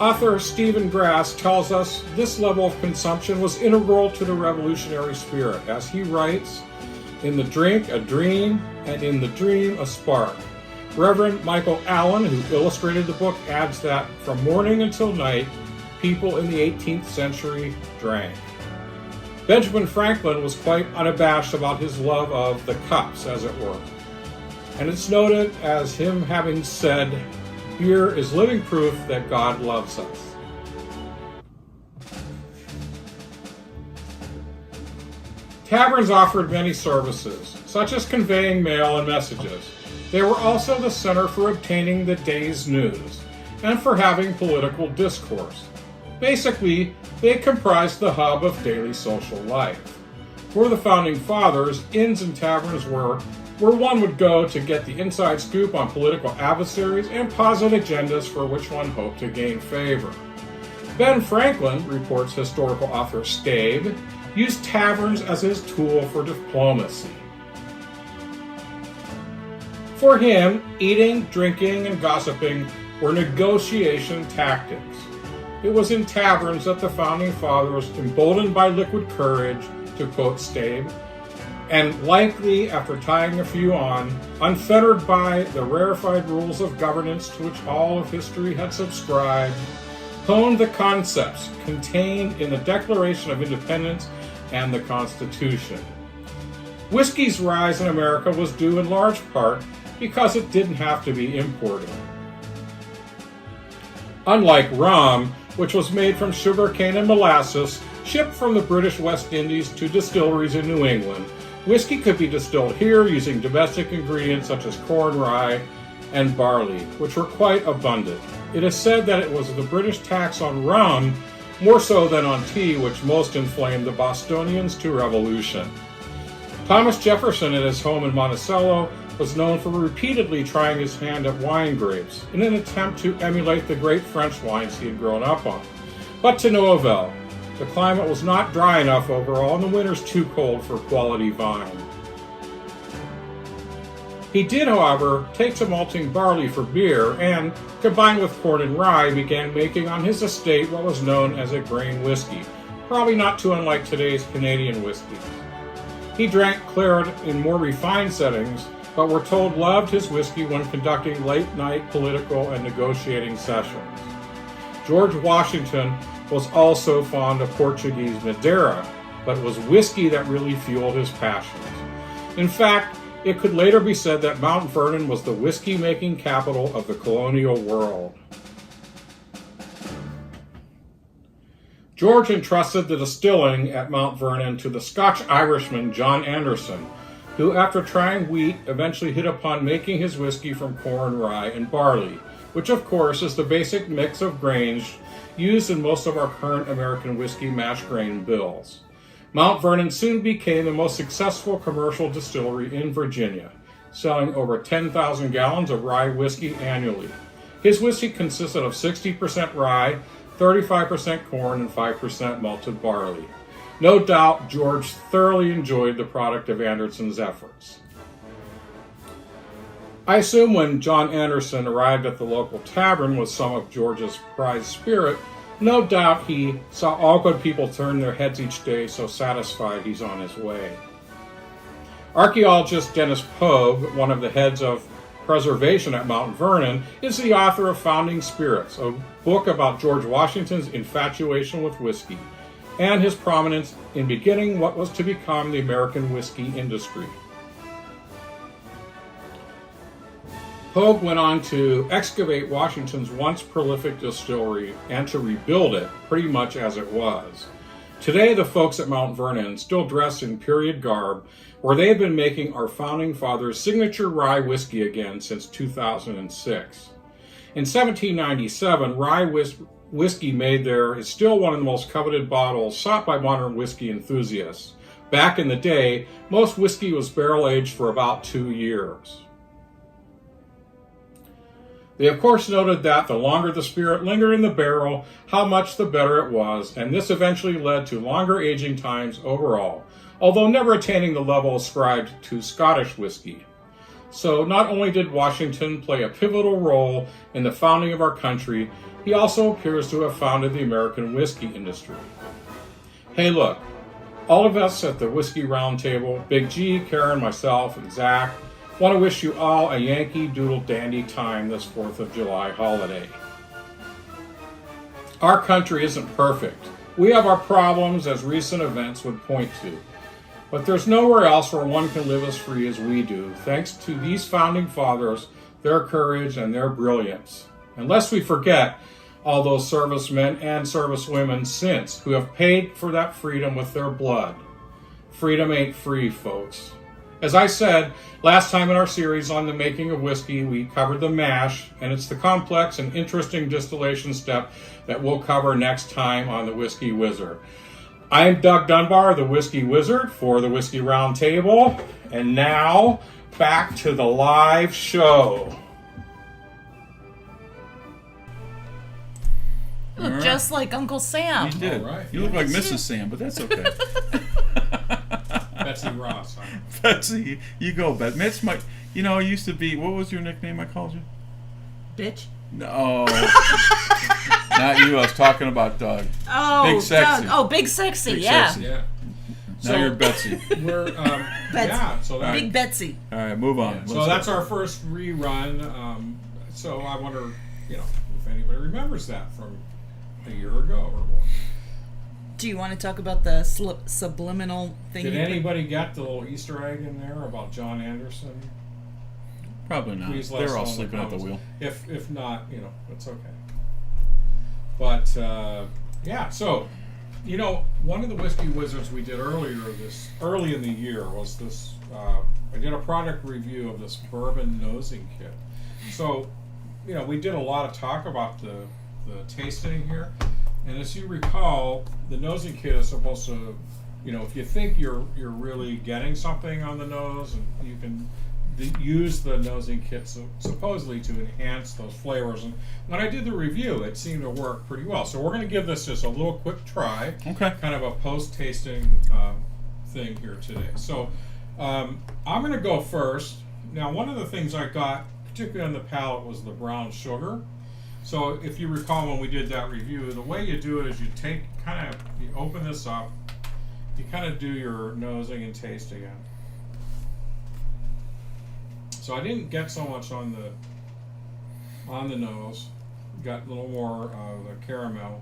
author Stephen Grass tells us this level of consumption was integral to the revolutionary spirit. As he writes, "In the drink, a dream, and in the dream, a spark." Reverend Michael Allen, who illustrated the book, adds that from morning until night, people in the 18th century drank. Benjamin Franklin was quite unabashed about his love of the cups, as it were. And it's noted as him having said, "Beer is living proof that God loves us." Taverns offered many services, such as conveying mail and messages. They were also the center for obtaining the day's news and for having political discourse. Basically, they comprised the hub of daily social life. For the Founding Fathers, inns and taverns were where one would go to get the inside scoop on political adversaries and posit agendas for which one hoped to gain favor. Ben Franklin, reports historical author Stabe, used taverns as his tool for diplomacy. For him, eating, drinking, and gossiping were negotiation tactics. It was in taverns that the Founding Fathers, emboldened by liquid courage, to quote Stabe, and likely, after tying a few on, unfettered by the rarefied rules of governance to which all of history had subscribed, honed the concepts contained in the Declaration of Independence and the Constitution. Whiskey's rise in America was due in large part because it didn't have to be imported. Unlike rum, which was made from sugarcane and molasses, shipped from the British West Indies to distilleries in New England, whiskey could be distilled here using domestic ingredients such as corn, rye, and barley, which were quite abundant. It is said that it was the British tax on rum, more so than on tea, which most inflamed the Bostonians to revolution. Thomas Jefferson, at his home in Monticello, was known for repeatedly trying his hand at wine grapes in an attempt to emulate the great French wines he had grown up on. But to no avail. The climate was not dry enough overall, and the winters too cold for quality vine. He did, however, take to malting barley for beer and, combined with corn and rye, began making on his estate what was known as a grain whiskey, probably not too unlike today's Canadian whiskeys. He drank claret in more refined settings, but we're told loved his whiskey when conducting late-night political and negotiating sessions. George Washington was also fond of Portuguese Madeira, but it was whiskey that really fueled his passions. In fact, it could later be said that Mount Vernon was the whiskey-making capital of the colonial world. George entrusted the distilling at Mount Vernon to the Scotch-Irishman John Anderson, who, after trying wheat, eventually hit upon making his whiskey from corn, rye, and barley, which of course is the basic mix of grains used in most of our current American whiskey mash grain bills. Mount Vernon soon became the most successful commercial distillery in Virginia, selling over 10,000 gallons of rye whiskey annually. His whiskey consisted of 60% rye, 35% corn, and 5% malted barley. No doubt George thoroughly enjoyed the product of Anderson's efforts. I assume when John Anderson arrived at the local tavern with some of George's prized spirit, no doubt he saw all good people turn their heads each day, so satisfied he's on his way. Archaeologist Dennis Pogue, one of the heads of preservation at Mount Vernon, is the author of Founding Spirits, a book about George Washington's infatuation with whiskey and his prominence in beginning what was to become the American whiskey industry. Pogue went on to excavate Washington's once prolific distillery and to rebuild it pretty much as it was. Today, the folks at Mount Vernon still dress in period garb, where they have been making our founding fathers' signature rye whiskey again since 2006. In 1797, rye whiskey made there is still one of the most coveted bottles sought by modern whiskey enthusiasts. Back in the day, most whiskey was barrel-aged for about 2 years. They of course noted that the longer the spirit lingered in the barrel, how much the better it was, and this eventually led to longer aging times overall, although never attaining the level ascribed to Scottish whiskey. So not only did Washington play a pivotal role in the founding of our country, he also appears to have founded the American whiskey industry. Hey look, all of us at the Whiskey Roundtable, Big G, Karen, myself, and Zach, want to wish you all a Yankee Doodle Dandy time this 4th of July holiday. Our country isn't perfect. We have our problems, as recent events would point to. But there's nowhere else where one can live as free as we do, thanks to these founding fathers, their courage, and their brilliance. And lest we forget all those servicemen and servicewomen since who have paid for that freedom with their blood. Freedom ain't free, folks. As I said, last time in our series on the making of whiskey, we covered the mash, and it's the complex and interesting distillation step that we'll cover next time on the Whiskey Wizard. I'm Doug Dunbar, the Whiskey Wizard for the Whiskey Roundtable, and now back to the live show. You look just like Uncle Sam. You did. All right. You look like Mrs. Sam, but that's okay. Betsy Ross. Huh? Betsy, you go, Bet. Mitch, it used to be, what was your nickname I called you? Bitch. No. Not you, I was talking about Doug. Oh, Big Sexy. Doug. Oh, Big Sexy, Big yeah. Sexy. Yeah. Now you're Betsy. We're Betsy. yeah. So that, Big Betsy. All right, move on. yeah, so Let's that's go. our first rerun. So I wonder, if anybody remembers that from a year ago or more. Do you want to talk about the subliminal thing? Did you put- anybody get the little Easter egg in there about John Anderson? Probably not. Please let They us were all know in the sleeping at the comments. wheel. If not, it's okay. But yeah, so one of the Whiskey Wizards we did early in the year was this. I did a product review of this Bourbon nosing kit. So we did a lot of talk about the tasting here, and as you recall, the nosing kit is supposed to, if you think you're really getting something on the nose, and you can use the nosing kit supposedly to enhance those flavors. And when I did the review, it seemed to work pretty well. So we're going to give this just a little quick try, Okay. kind of a post-tasting thing here today. So I'm going to go first. Now, one of the things I got, particularly on the palate, was the brown sugar. So if you recall when we did that review, the way you do it is you open this up, you kind of do your nosing and taste again. So I didn't get so much on the nose. Got a little more of the caramel.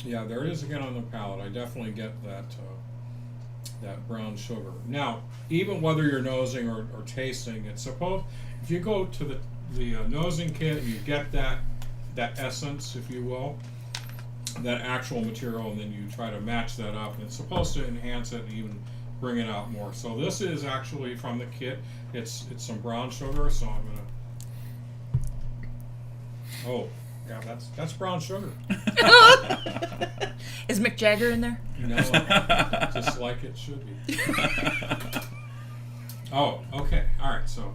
Yeah, there it is again on the palate. I definitely get that brown sugar. Now, even whether you're nosing or tasting, it's supposed, if you go to the nosing kit and you get that essence, if you will, that actual material, and then you try to match that up, and it's supposed to enhance it and even bring it out more. So this is actually from the kit. It's some brown sugar, so I'm gonna. Oh, yeah, that's brown sugar. Is Mick Jagger in there? You know, just like it should be. Oh, okay, all right. So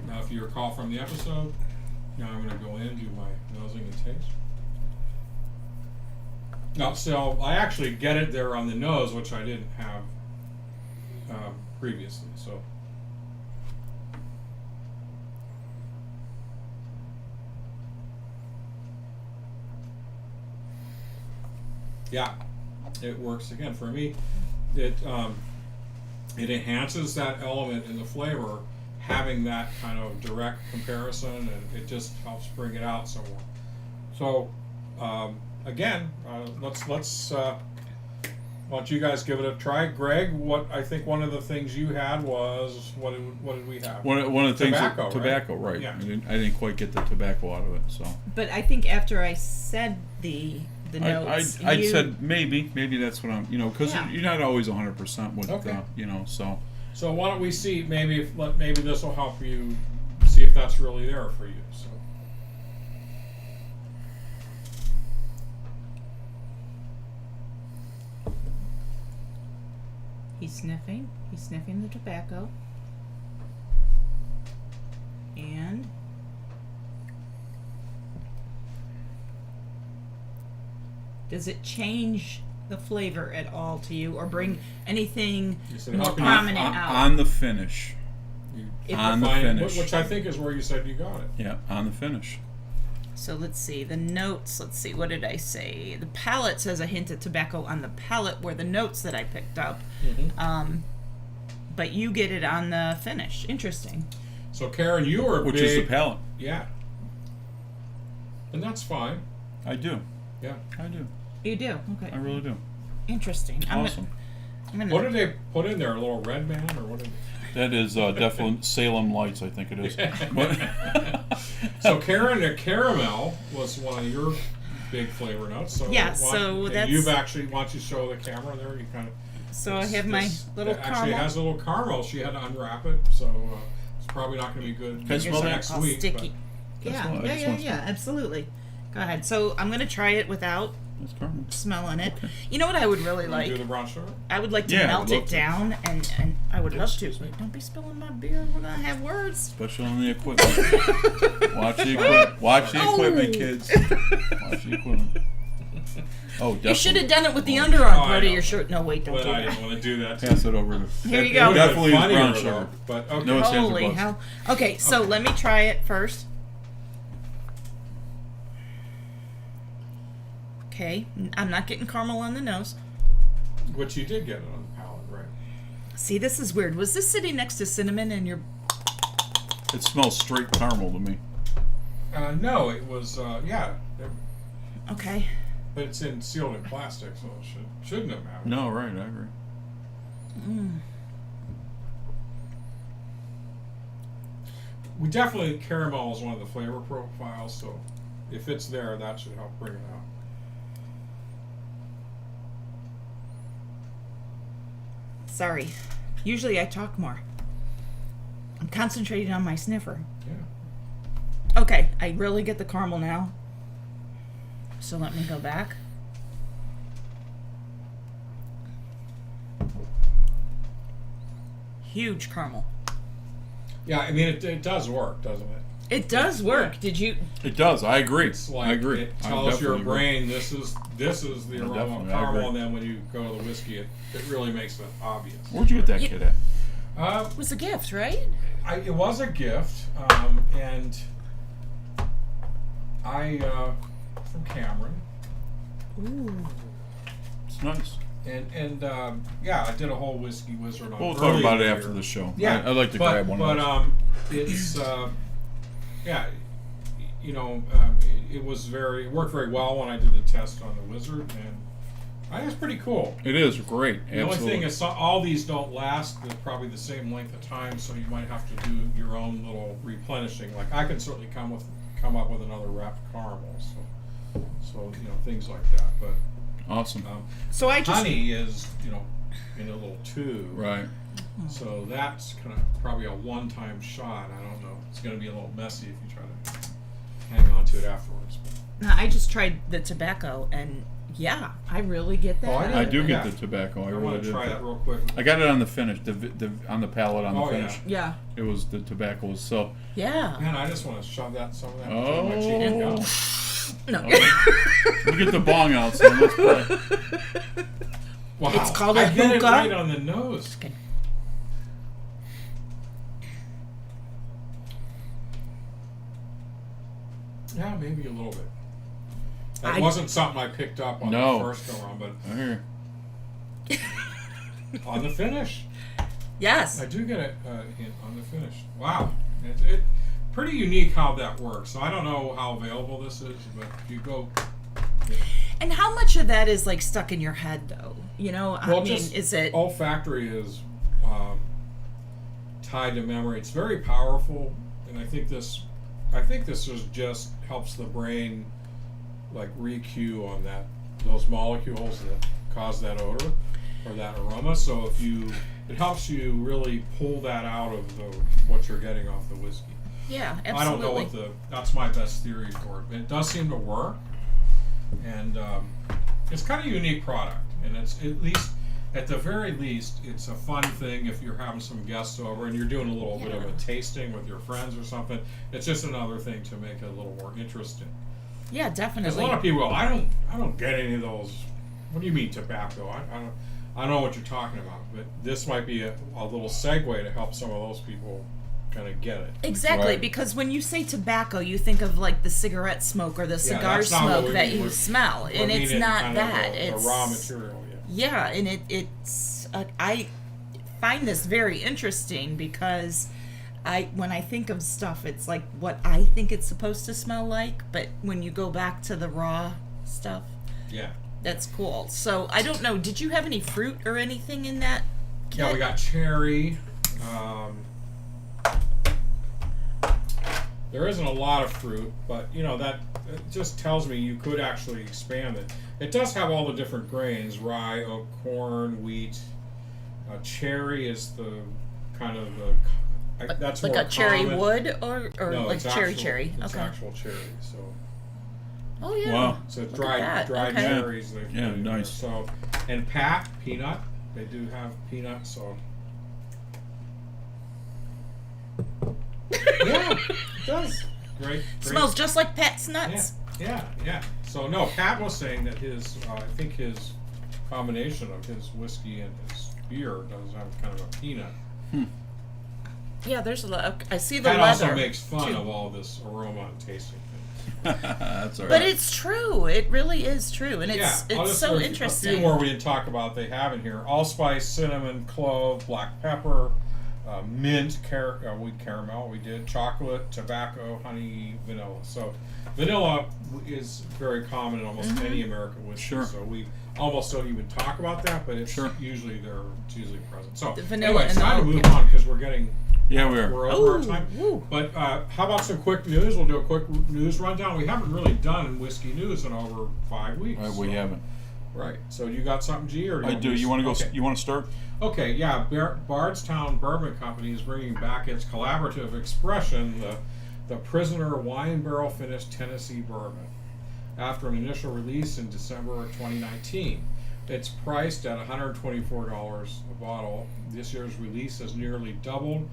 now, if you recall from the episode, now I'm going to go in and do my nosing and taste. Now, so I actually get it there on the nose, which I didn't have previously. So. Yeah, it works again for me. It enhances that element in the flavor, having that kind of direct comparison, and it just helps bring it out some more. So, again, let's why don't you guys give it a try, Greg? What I think one of the things you had was what did we have? One of the things, Tobacco, tobacco, right? Yeah. I didn't quite get the tobacco out of it, so. But I think after I said the notes, I said maybe that's what I'm, because Yeah. you're not always 100% with, Okay. so. So why don't we see maybe this will help you see if that's really there for you. So. He's sniffing the tobacco. And does it change the flavor at all to you, or bring anything You said more how can you- prominent out? On the finish. If- on the Fine, finish. which I think is where you said you got it. Yeah, on the finish. So let's see the notes. Let's see, what did I say? The palate says a hint of tobacco on the palate, were the notes that I picked up. But you get it on the finish. Interesting. So Karen, you were Which big, is the palate. yeah, and that's fine. I do. Yeah. I do. You do. Okay. I really do. Interesting. Awesome. I'm gonna What did they put in there? A little red man, or what? That is definitely Salem Lights, I think it is. So Karen, the caramel was one of your big flavor notes. So Yeah, why- so and that's- you've actually, why don't you show the camera there? You kind of. So I have my little Actually, it caramel. has a little caramel. She had to unwrap it, so it's probably not going to be good Can I smell that? next all week. sticky. Can I Yeah, smell it? I just want to smell it. absolutely. Go ahead. So I'm gonna try it without That's caramel. smelling it. You know what I would really But, do like? the brown sugar? I would like to Yeah, I'd melt love it to. down, and I would love to. Excuse me. Don't be spilling my beer. We're gonna have words. Especially on the equipment. Watch the equipment. Watch the equipment, kids. Watch the equipment. Oh, definitely. You should have done it with the underarm Oh, I part of know. your shirt. No, wait, don't But do I that. didn't want to do that. Pass it over to. Here you It go. would've been Definitely is funnier, brown though, sugar. But okay. No, it's Santa Holy Claus. hell. Okay, so let me try it first. Okay, I'm not getting caramel on the nose. Which you did get it on the palate, right? See, this is weird. Was this sitting next to cinnamon and your... It smells straight caramel to me. No, it was yeah, Okay. but it's sealed in plastic, so it shouldn't have mattered. No, right, I agree. We definitely caramel is one of the flavor profiles, so if it's there, that should help bring it out. Sorry. Usually I talk more. I'm concentrating on my sniffer. Yeah. Okay, I really get the caramel now. So let me go back. Huge caramel. Yeah, I mean it does work, doesn't it? It does work. Did you... It does. I agree. It's like I agree. it I tells your definitely agree. brain this is the aroma of definitely, I caramel, agree. and then when you go to the whiskey, it really makes it obvious. Where'd you get that You- kid at? It was a gift, right? It was a gift, and I from Cameron, Ooh. It's nice. and yeah, I did a whole whiskey wizard on. We'll talk early about it in the after year. the show. Yeah, I'd like to grab one but of those. it's yeah, you know, it worked very well when I did the test on the wizard, and I think it's pretty cool. It is great. The only Absolutely. thing is, all these don't last probably the same length of time, so you might have to do your own little replenishing. Like I can certainly come up with another wrapped caramel. So So things like that. But Awesome. So I just honey is in a little tube. Right. So that's kind of probably a one-time shot. I don't know. It's going to be a little messy if you try to hang on to it afterwards. I just tried the tobacco, and yeah, I really get that. Oh, out I of do it. get the tobacco. I I really want do. to try that real quick. I got it on the finish, on the palate on the Oh, yeah. finish. Yeah, It was the tobacco was so. yeah. Man, I just want to shove some of that between my cheek and Oh. gum. No, You get the bong out, so let's play. Wow. It's called a I hit it hookah. right on the nose. Okay. Yeah, maybe a little bit. That I- wasn't something I picked up on No. the first go around, but I hear. on the finish, Yes. I do get a hint on the finish. Wow, it pretty unique how that works. So I don't know how available this is, but if you go. And how much of that is like stuck in your head, though? I mean, just is it? olfactory is tied to memory. It's very powerful, and I think this is just helps the brain like re-cue on those molecules that cause that odor or that aroma. So it helps you really pull that out of what you're getting off the whiskey. Yeah, absolutely. I don't know that's my best theory for it. But it does seem to work, and it's kind of a unique product, and it's at the very least, it's a fun thing if you're having some guests over and you're doing a little bit of a tasting with your friends or something. It's just another thing to make it a little more interesting. Yeah, Because definitely. a lot of people go, I don't get any of those. What do you mean tobacco? I don't know what you're talking about. But this might be a little segue to help some of those people kind of get it. Exactly, Right. because when you say tobacco, you think of like the cigarette smoke or the cigar that's not what smoke we that mean. you We're- smell, We're and it's meaning not kind of that. the It's raw material. Yeah, and it's I find this very interesting because when I think of stuff, it's like what I think it's supposed to smell like, but when you go back to the raw stuff, Yeah. that's cool. So I don't know. Did you have any fruit or anything in that kit? Yeah, we got cherry. There isn't a lot of fruit, but that it just tells me you could actually expand it. It does have all the different grains: rye, oat, corn, wheat. Cherry is the kind of that's like more a cherry common. wood or No, like it's cherry actual, cherry. It's Okay. actual cherry. So Oh yeah. Wow. so Look at dried that. dried Okay. cherries. They Yeah, put in there. nice. So and peanut. They do have peanut. So yeah, it does. Great. Smells just like Pat's nuts. Yeah. So no, Pat was saying that I think his combination of his whiskey and his beer does have kind of a peanut. Yeah, there's a lot. I see the Pat leather. also makes fun too. of all this aroma and tasting things. That's all right. But it's true. It really is true, and it's I'll just so go through interesting. A few more we didn't talk about. They have in here: allspice, cinnamon, clove, black pepper, mint, wheat caramel. We did chocolate, tobacco, honey, vanilla. So vanilla is very common in almost any American whiskey. Sure. So we almost don't even talk about that, but it's Sure. usually present. So The vanilla anyway, it's and time to the- move on because we're getting. Yeah, we are. We're over our Ooh, time. woo. But how about some quick news? We'll do a quick news rundown. We haven't really done whiskey news in over 5 weeks. We so- haven't. Right. So you got something, G? Or I do. You want to go? Okay. You want to start? Okay. Yeah. Bardstown Bourbon Company is bringing back its collaborative expression, the Prisoner Wine Barrel Finished Tennessee Bourbon, after an initial release in December of 2019. It's priced at $124 a bottle. This year's release has nearly doubled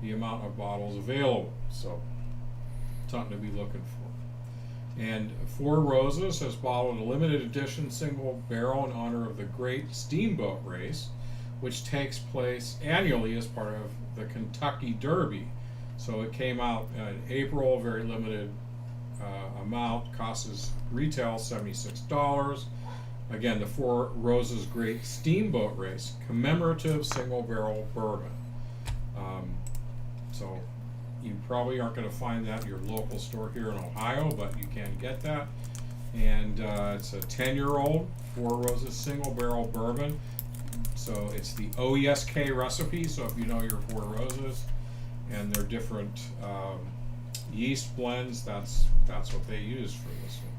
the amount of bottles available. So, something to be looking for. And Four Roses has bottled a limited edition single barrel in honor of the Great Steamboat Race, which takes place annually as part of the Kentucky Derby. So it came out in April, very limited amount, costs retail $76. Again, the Four Roses Great Steamboat Race, commemorative single barrel bourbon. So you probably aren't going to find that in your local store here in Ohio, but you can get that. And it's a 10-year-old Four Roses single barrel bourbon. So it's the OESK recipe. So if you know your Four Roses and their different yeast blends, that's what they use for this one.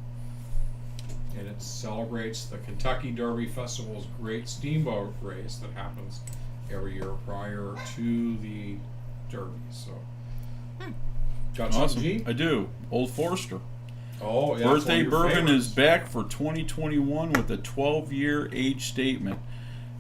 and it celebrates the Kentucky Derby Festival's great steamboat race that happens every year prior to the Derby. So, got Awesome. something, G? I do. Old Forester. Oh, yeah. Birthday that's one of your Bourbon is favorites. back for 2021 with a 12-year age statement.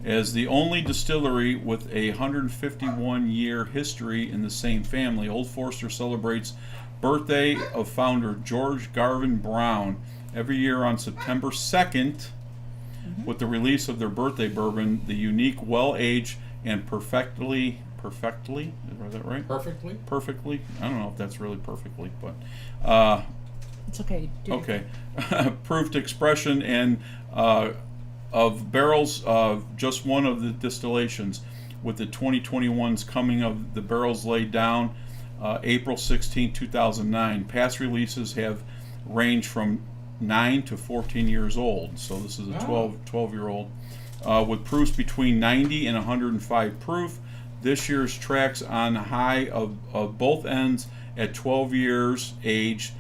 As the only distillery with a 151-year history in the same family, Old Forester celebrates birthday of founder George Garvin Brown every year on September 2nd with the release of their birthday bourbon, the unique, well-aged, and perfectly, is that right? Perfectly. I don't know if that's really perfectly, but It's okay. Do your okay. Proved expression and of barrels of just one of the distillations, with the 2021's coming of the barrels laid down April 16, 2009. Past releases have ranged from 9 to 14 years old, so this is a 12-year-old, with proofs between 90 and 105 proof. This year's tracks on high of both ends at 12 years age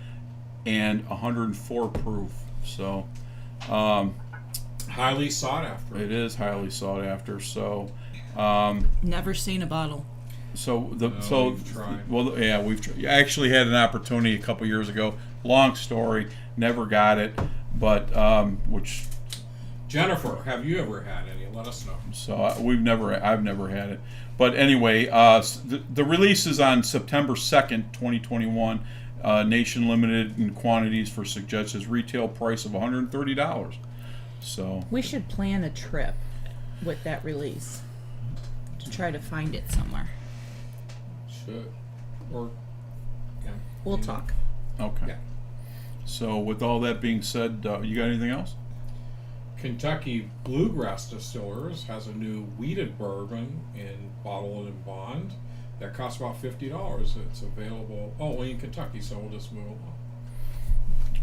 and 104 proof. So Highly sought after. it is highly sought after. So Never seen a bottle. we've tried. well, yeah, I actually had an opportunity a couple years ago. Long story, never got it, but which Jennifer, have you ever had any? Let us know. so I've never had it. But anyway, the release is on September 2nd, 2021. Nation limited in quantities for suggested retail price of $130. So We should plan a trip with that release to try to find it somewhere. Should. Or, yeah. We'll talk. okay. Yeah. So with all that being said, you got anything else? Kentucky Bluegrass Distillers has a new wheated bourbon in bottle and in bond that costs about $50. It's available only in Kentucky, so we'll just move along.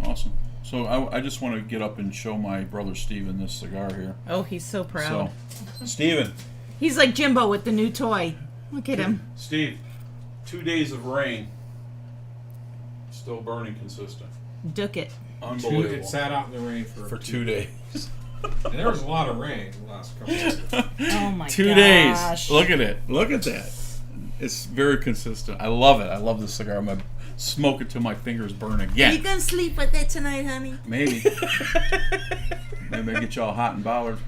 Awesome. So I just want to get up and show my brother Steven this cigar here. Oh, he's so proud. So, Steven. He's like Jimbo with the new toy. Look at him. Steve, 2 days of rain. Still burning consistent. Duck it. Unbelievable. It sat out in the rain for 2 days. And there was a lot of rain the last couple of days. Oh my 2 gosh. days. Look at it. Look at that. It's very consistent. I love it. I love this cigar. I'm going to smoke it till my fingers burn again. You gonna sleep with it tonight, honey? Maybe. Maybe I get y'all hot and bothered.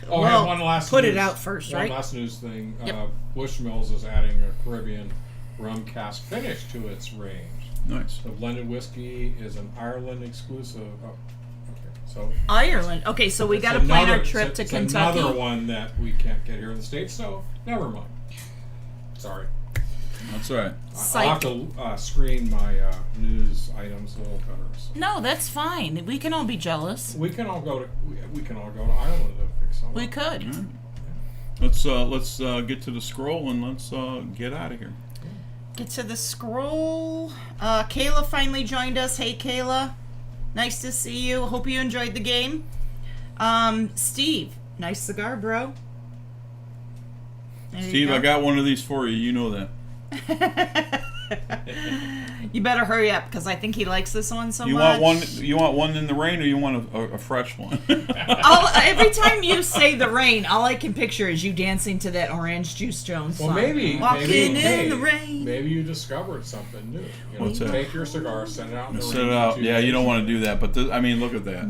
Oh, Well, and one last put it news- out first, one right? last news thing. Yep. Bushmills is adding a Caribbean rum cask finish to its range. Nice. The blended whiskey is an Ireland exclusive. Oh, okay. So Ireland. Okay, so we it's got to plan our another- trip it's to it's Kentucky. Another one that we can't get here in the States, so never mind. Sorry. That's all right. I'll have to screen my news items a little better. So. No, that's fine. We can all be jealous. We can all go to we can all go to Ireland to fix something. We could. Let's get to the scroll and let's get out of here. Get to the scroll. Kayla finally joined us. Hey, Kayla. Nice to see you. Hope you enjoyed the game. Steve. Nice cigar, bro. There you Steve, go. I got one of these for you. You know that. You better hurry up because I think he likes this one so You much. want one? You want one in the rain, or you want a fresh one? Every time you say the rain, all I can picture is you dancing to that Orange Juice Jones song. Well, maybe Walking maybe, in the rain. Maybe you discovered something new. You know, What's that? take your cigar, send it out in the Set rain it for out. 2 Yeah, you days. don't want to do that. But I mean, look at that.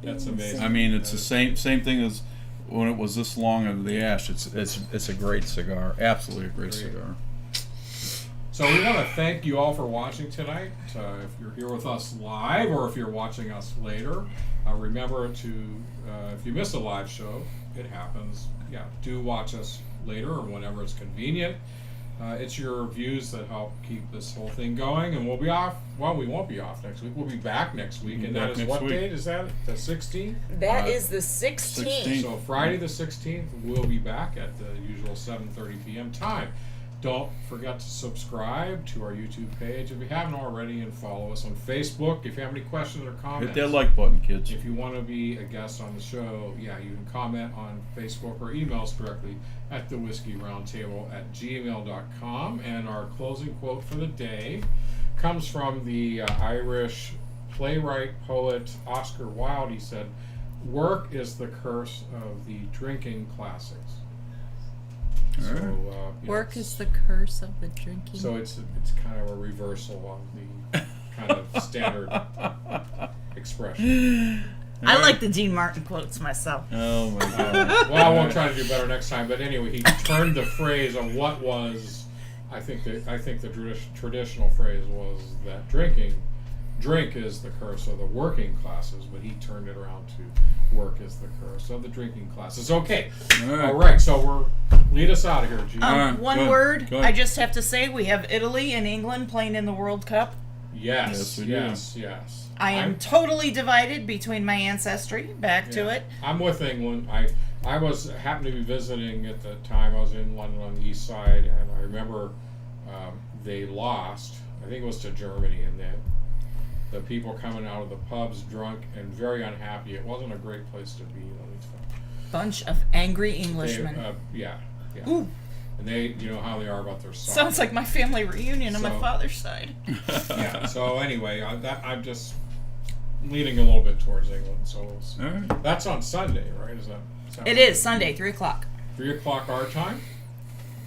That's amazing. I mean, it's the same thing as when it was this long of the ash. It's a great cigar. Absolutely a great cigar. So we want to thank you all for watching tonight. If you're here with us live or if you're watching us later, remember to, if you miss a live show, it happens. Yeah, do watch us later or whenever it's convenient. It's your views that help keep this whole thing going, and we'll be off. Well, we won't be off next week. We'll be back next week, and that back is next what week. date is that? The 16th. That Uh, is the 16th. 16th. So Friday the 16th, we'll be back at the usual 7:30 p.m. time. Don't forget to subscribe to our YouTube page if you haven't already, and follow us on Facebook. If you have any questions or comments, Hit that like button, kids. if you want to be a guest on the show, yeah, you can comment on Facebook or email us directly at thewhiskeyroundtable@gmail.com. And our closing quote for the day comes from the Irish playwright, poet Oscar Wilde, he said, "Work is the curse of the drinking classics." All right. So, Work is the curse of the drinking. So it's kind of a reversal of the kind of standard expression. I like the Dean Martin quotes myself. Oh my God. Well, I won't try to do better next time. But anyway, he turned the phrase of what was, I think the traditional phrase was that drink is the curse of the working classes, but he turned it around to work is the curse of the drinking classes. Okay, all right. So lead us out of here, G. right, One go ahead. word. Go ahead. I just have to say we have Italy and England playing in the World Cup. Yes, Yes, we do. yes. I am totally divided between my ancestry. Back to it. I'm with England. I happened to be visiting at the time. I was in London on the east side, and I remember they lost. I think it was to Germany, and then the people coming out of the pubs drunk and very unhappy. It wasn't a great place to be. Let me tell you. Bunch of angry They, Englishmen. yeah. Ooh, And they, you know how they are about their soccer. sounds like my family reunion on my So- father's side. Yeah. So anyway, I'm just leaning a little bit towards England. So All right. that's on Sunday, right? Is that? It is Sunday, 3:00. 3:00 our time.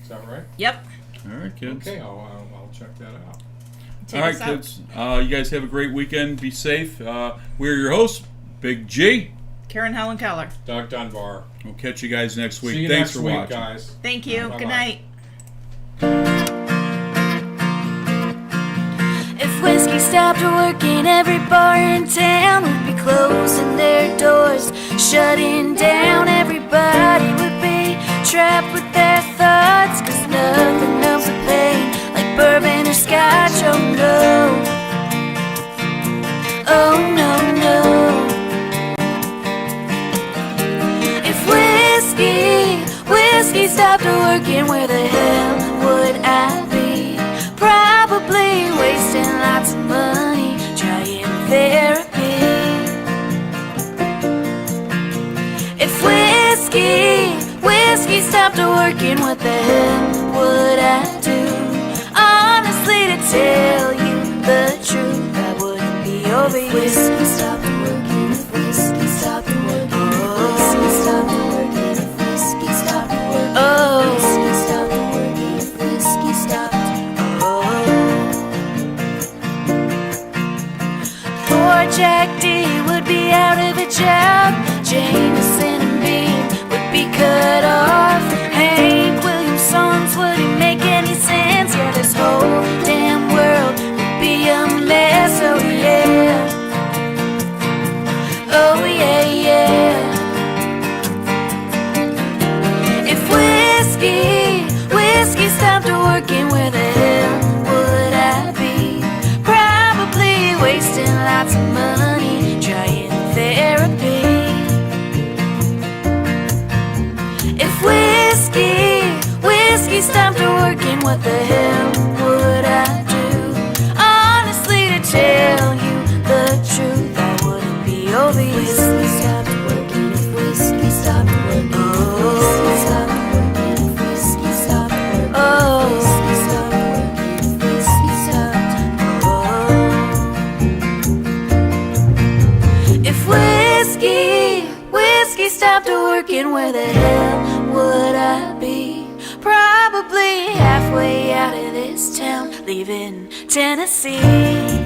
Is that right? Yep. All right, kids. Okay, I'll check that out. Take All right, us out. kids. You guys have a great weekend. Be safe. We're your hosts, Big G. Karen Helen Keller. Doug Dunbar. We'll catch you guys next week. See you Thanks next for week, watching. guys. Thank you. Bye-bye. Good night. If whiskey stopped working, every bar in town would be closing their doors, shutting down. Everybody would be trapped with their thoughts, 'cause nothing numbs the pain like bourbon or scotch. Oh no, oh no, no. If whiskey stopped working, where the hell would I be? Probably wasting lots of money trying therapy. If whiskey stopped working, what the hell would I do? Honestly, to tell you the truth, I wouldn't be over you. If whiskey stopped working, if whiskey stopped working, if whiskey stopped working, if whiskey stopped working, oh, whiskey stopped working, if whiskey stopped. Poor Jack D would be out of a job. Jameson and Bean would be cut off. Hank Williams songs wouldn't make any sense. Yeah, this whole damn world would be a mess. Oh yeah, oh yeah, yeah. If whiskey stopped working, where the hell would I be? Probably wasting lots of money trying therapy. If whiskey stopped working, what the hell would I do? Honestly, to tell you the truth, I wouldn't be over you. If whiskey stopped working, if whiskey stopped working, if whiskey stopped working, if whiskey stopped working, oh, whiskey stopped working, if whiskey stopped, oh. If whiskey stopped working, where the hell would I be? Probably halfway out of this town, leaving Tennessee.